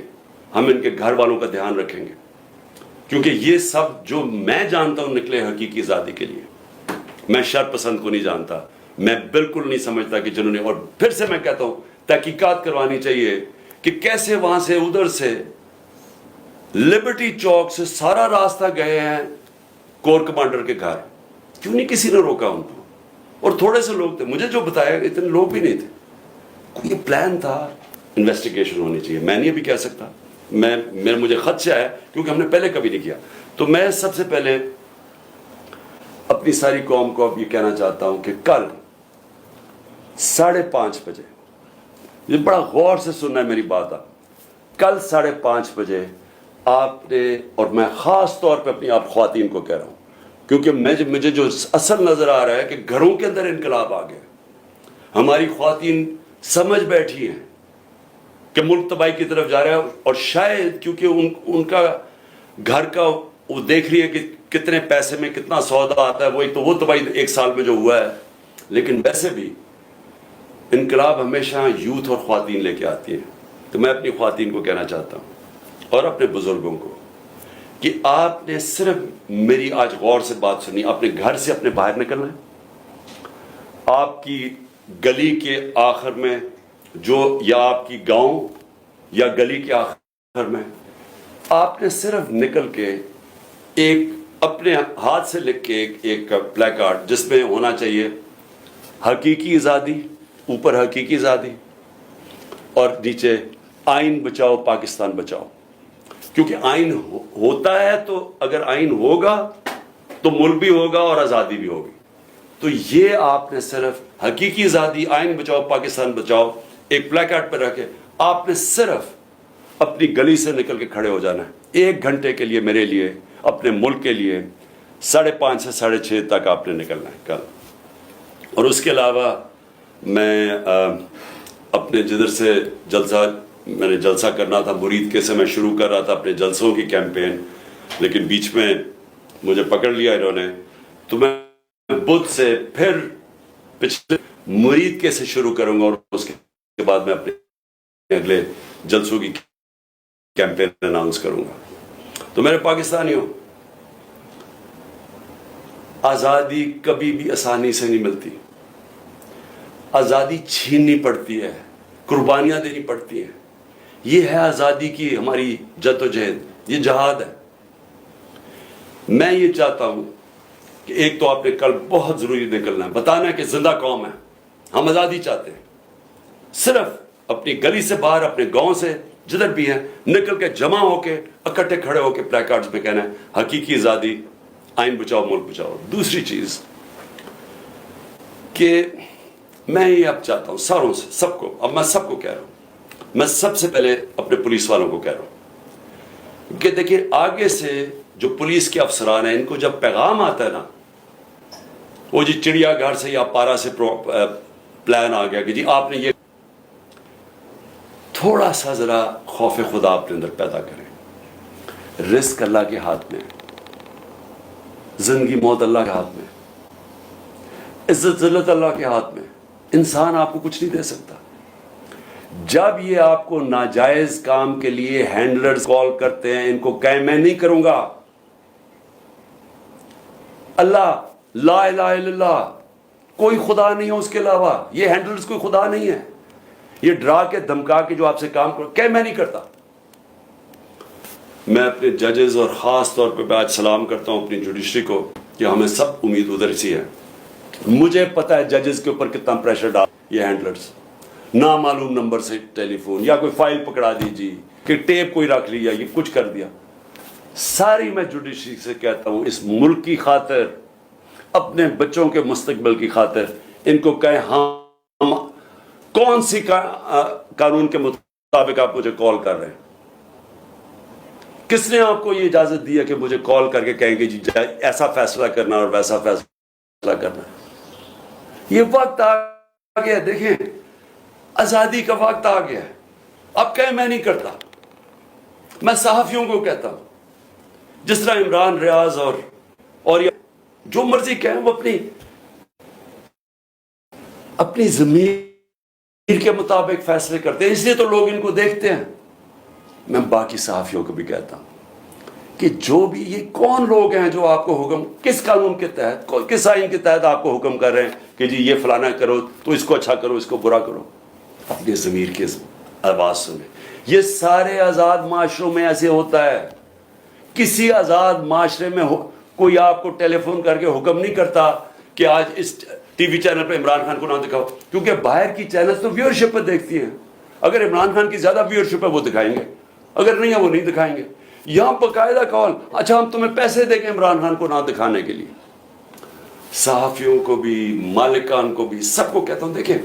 ہم ان کے گھر والوں کا دھیان رکھیں گے, کیونکہ یہ سب جو میں جانتا ہوں نکلے حقیقی آزادی کے لیے. میں شر پسند کو نہیں جانتا, میں بالکل نہیں سمجھتا کہ جنہوں نے, اور پھر سے میں کہتا ہوں تحقیقات کروانی چاہیے کہ کیسے وہاں سے ادھر سے لبرٹی چوک سے سارا راستہ گئے ہیں کور کمانڈر کے گھر. کیوں نہیں کسی نے روکا ان کو؟ اور تھوڑے سے لوگ تھے, مجھے جو بتایا اتنے لوگ بھی نہیں تھے. کوئی پلان تھا, انویسٹیگیشن ہونی چاہیے. میں نہیں ابھی کہہ سکتا, مجھے خدشہ ہے کیونکہ ہم نے پہلے کبھی نہیں کیا. تو میں سب سے پہلے اپنی ساری قوم کو اب یہ کہنا چاہتا ہوں کہ کل 5:30 بجے, یہ بڑا غور سے سننا ہے میری بات, آپ کل 5:30 بجے آپ نے, اور میں خاص طور پہ اپنی آپ خواتین کو کہہ رہا ہوں کیونکہ مجھے جو اصل نظر آ رہا ہے کہ گھروں کے اندر انقلاب آ گیا. ہماری خواتین سمجھ بیٹھی ہیں کہ ملک تباہی کی طرف جا رہا ہے, اور شاید کیونکہ ان کا گھر کا وہ دیکھ رہی ہے کہ کتنے پیسے میں کتنا سودا آتا ہے, وہی تو وہ تباہی 1 سال میں جو ہوا ہے. لیکن ویسے بھی انقلاب ہمیشہ یوتھ اور خواتین لے کے آتی ہے. تو میں اپنی خواتین کو کہنا چاہتا ہوں اور اپنے بزرگوں کو کہ آپ نے صرف میری آج غور سے بات سنی, اپنے گھر سے اپنے باہر نکلنا ہے. آپ کی گلی کے آخر میں جو, یا آپ کی گاؤں یا گلی کے آخر میں, آپ نے صرف نکل کے ایک اپنے ہاتھ سے لکھ کے ایک پلے کارڈ جس میں ہونا چاہیے حقیقی آزادی, اوپر حقیقی آزادی اور نیچے آئین بچاؤ پاکستان بچاؤ. کیونکہ آئین ہوتا ہے تو اگر آئین ہوگا تو ملک بھی ہوگا اور آزادی بھی ہوگی. تو یہ آپ نے صرف حقیقی آزادی, آئین بچاؤ پاکستان بچاؤ ایک پلے کارڈ پہ رکھے, آپ نے صرف اپنی گلی سے نکل کے کھڑے ہو جانا ہے 1 گھنٹے کے لیے, میرے لیے, اپنے ملک کے لیے. 5:30 سے 6:30 تک آپ نے نکلنا ہے کل. اور اس کے علاوہ میں اپنے جدھر سے میں نے جلسہ کرنا تھا, مرید کے سے میں شروع کر رہا تھا اپنے جلسوں کی کیمپین, لیکن بیچ میں مجھے پکڑ لیا انہوں نے. تو میں بدھ سے پھر پچھلے مرید کے سے شروع کروں گا, اور اس کے بعد میں اپنے اگلے جلسوں کی کیمپین اناؤنس کروں گا. تو میرے پاکستانیوں, آزادی کبھی بھی آسانی سے نہیں ملتی. آزادی چھیننی پڑتی ہے, قربانیاں دینی پڑتی ہیں. یہ ہے آزادی کی ہماری جدوجہد, یہ جہاد ہے. میں یہ چاہتا ہوں کہ ایک تو آپ نے کل بہت ضروری نکلنا ہے, بتانا ہے کہ زندہ قوم ہے, ہم آزادی چاہتے ہیں. صرف اپنی گلی سے باہر, اپنے گاؤں سے جدھر بھی ہیں, نکل کے جمع ہو کے اکٹھے کھڑے ہو کے پلے کارڈز پہ کہنا ہے حقیقی آزادی, آئین بچاؤ ملک بچاؤ. دوسری چیز کہ میں یہ اب چاہتا ہوں ساروں سے, سب کو, اب میں سب کو کہہ رہا ہوں, میں سب سے پہلے اپنے پولیس والوں کو کہہ رہا ہوں کہ دیکھیے آگے سے جو پولیس کے افسران ہیں ان کو جب پیغام آتا ہے نا وہ جی چڑیا گھر سے یا پارا سے پلان آ گیا کہ جی آپ نے یہ تھوڑا سا ذرا خوف خدا اپنے اندر پیدا کریں. رزق اللہ کے ہاتھ میں، زندگی موت اللہ کے ہاتھ میں، عزت ذلت اللہ کے ہاتھ میں. انسان آپ کو کچھ نہیں دے سکتا. جب یہ آپ کو ناجائز کام کے لیے ہینڈلرز کال کرتے ہیں ان کو کہیں میں نہیں کروں گا، اللہ لا الہ الا اللہ کوئی خدا نہیں ہے اس کے علاوہ، یہ ہینڈلرز کوئی خدا نہیں ہے، یہ ڈرا کے دھمکا کے جو آپ سے کام کرو کہ میں نہیں کرتا. میں اپنے ججز اور خاص طور پہ آج سلام کرتا ہوں اپنی جوڈیشری کو کہ ہمیں سب امید ادھر سی ہے. مجھے پتا ہے ججز کے اوپر کتنا پریشر ڈال یہ ہینڈلرز، نامعلوم نمبر سے ٹیلی فون یا کوئی فائل پکڑا دیجیے کہ ٹیپ کوئی رکھ لیا یہ کچھ کر دیا. ساری میں جوڈیشری سے کہتا ہوں اس ملک کی خاطر، اپنے بچوں کے مستقبل کی خاطر ان کو کہیں ہم کون سی قانون کے مطابق آپ مجھے کال کر رہے ہیں، کس نے آپ کو یہ اجازت دی ہے کہ مجھے کال کر کے کہیں گے جی ایسا فیصلہ کرنا اور ویسا فیصلہ کرنا. یہ وقت آ گیا، دیکھیں آزادی کا وقت آ گیا ہے. اب کہیں میں نہیں کرتا، میں صحافیوں کو کہتا ہوں جس طرح عمران ریاض اور جو مرضی کہیں وہ اپنی ضمیر کے مطابق فیصلے کرتے ہیں، اس لیے تو لوگ ان کو دیکھتے ہیں. میں باقی صحافیوں کو بھی کہتا ہوں کہ جو بھی یہ کون لوگ ہیں جو آپ کو حکم کس قانون کے تحت کس آئین کے تحت آپ کو حکم کر رہے ہیں کہ جی یہ فلانا کرو تو اس کو اچھا کرو اس کو برا کرو. اپنے ضمیر کی آواز سنیں. یہ سارے آزاد معاشروں میں ایسے ہوتا ہے. کسی آزاد معاشرے میں کوئی آپ کو ٹیلی فون کر کے حکم نہیں کرتا کہ آج اس ٹی وی چینل پہ عمران خان کو نہ دکھاؤ، کیونکہ باہر کی چینلز تو ویورشپ پہ دیکھتی ہیں. اگر عمران خان کی زیادہ ویورشپ ہے وہ دکھائیں گے، اگر نہیں ہے وہ نہیں دکھائیں گے. یہاں باقاعدہ کال اچھا ہم تمہیں پیسے دیں گے عمران خان کو نہ دکھانے کے لیے. صحافیوں کو بھی مالکان کو بھی سب کو کہتا ہوں دیکھیں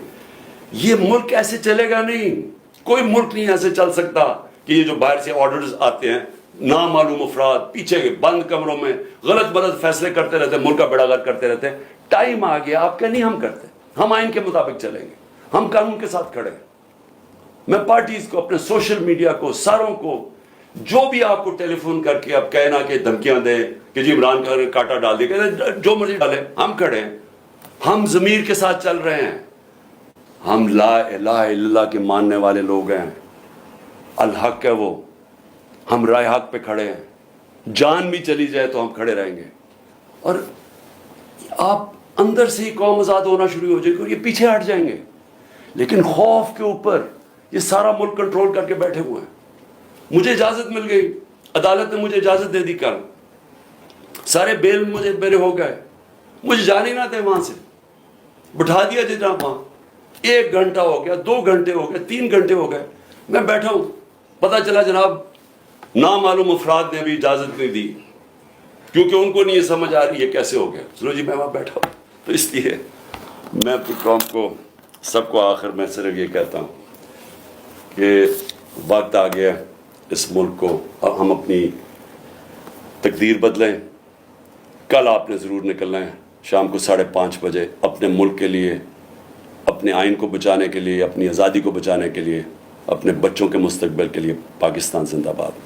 یہ ملک ایسے چلے گا نہیں. کوئی ملک نہیں ایسے چل سکتا کہ یہ جو باہر سے آرڈرز آتے ہیں نامعلوم افراد پیچھے بند کمروں میں غلط غلط فیصلے کرتے رہتے ہیں، ملک کا بیڑا غرق کرتے رہتے ہیں. ٹائم آ گیا آپ کہ نہیں ہم کرتے، ہم آئین کے مطابق چلیں گے، ہم قانون کے ساتھ کھڑے ہیں. میں پارٹیز کو اپنے سوشل میڈیا کو ساروں کو جو بھی آپ کو ٹیلی فون کر کے اب کہنا کہ دھمکیاں دیں کہ جی عمران خان نے کاٹا ڈال دیا، جو مرضی ڈالے ہم کھڑے ہیں. ہم ضمیر کے ساتھ چل رہے ہیں. ہم لا الہ الا اللہ کے ماننے والے لوگ ہیں. الحق ہے وہ، ہم رائے حق پہ کھڑے ہیں. جان بھی چلی جائے تو ہم کھڑے رہیں گے. اور آپ اندر سے ہی قوم آزاد ہونا شروع ہو جائے گی اور یہ پیچھے ہٹ جائیں گے. لیکن خوف کے اوپر یہ سارا ملک کنٹرول کر کے بیٹھے ہوئے ہیں. مجھے اجازت مل گئی، عدالت نے مجھے اجازت دے دی، کل سارے بیل مجھے میرے ہو گئے. مجھے جانے نہ دیں وہاں سے، بٹھا دیا جتنا وہاں. 1 گھنٹہ ہو گیا، 2 گھنٹے ہو گئے، 3 گھنٹے ہو گئے، میں بیٹھا ہوں. پتہ چلا جناب نامعلوم افراد نے بھی اجازت نہیں دی کیونکہ ان کو نہیں یہ سمجھ آ رہی ہے کیسے ہو گیا. چلو جی میں وہاں بیٹھا ہوں. تو اس لیے میں اپنی قوم کو سب کو آخر میں صرف یہ کہتا ہوں کہ وقت آ گیا اس ملک کو اب ہم اپنی تقدیر بدلیں. کل آپ نے ضرور نکلنا ہے شام کو 5:30 بجے اپنے ملک کے لیے، اپنے آئین کو بچانے کے لیے، اپنی آزادی کو بچانے کے لیے، اپنے بچوں کے مستقبل کے لیے. پاکستان زندہ باد.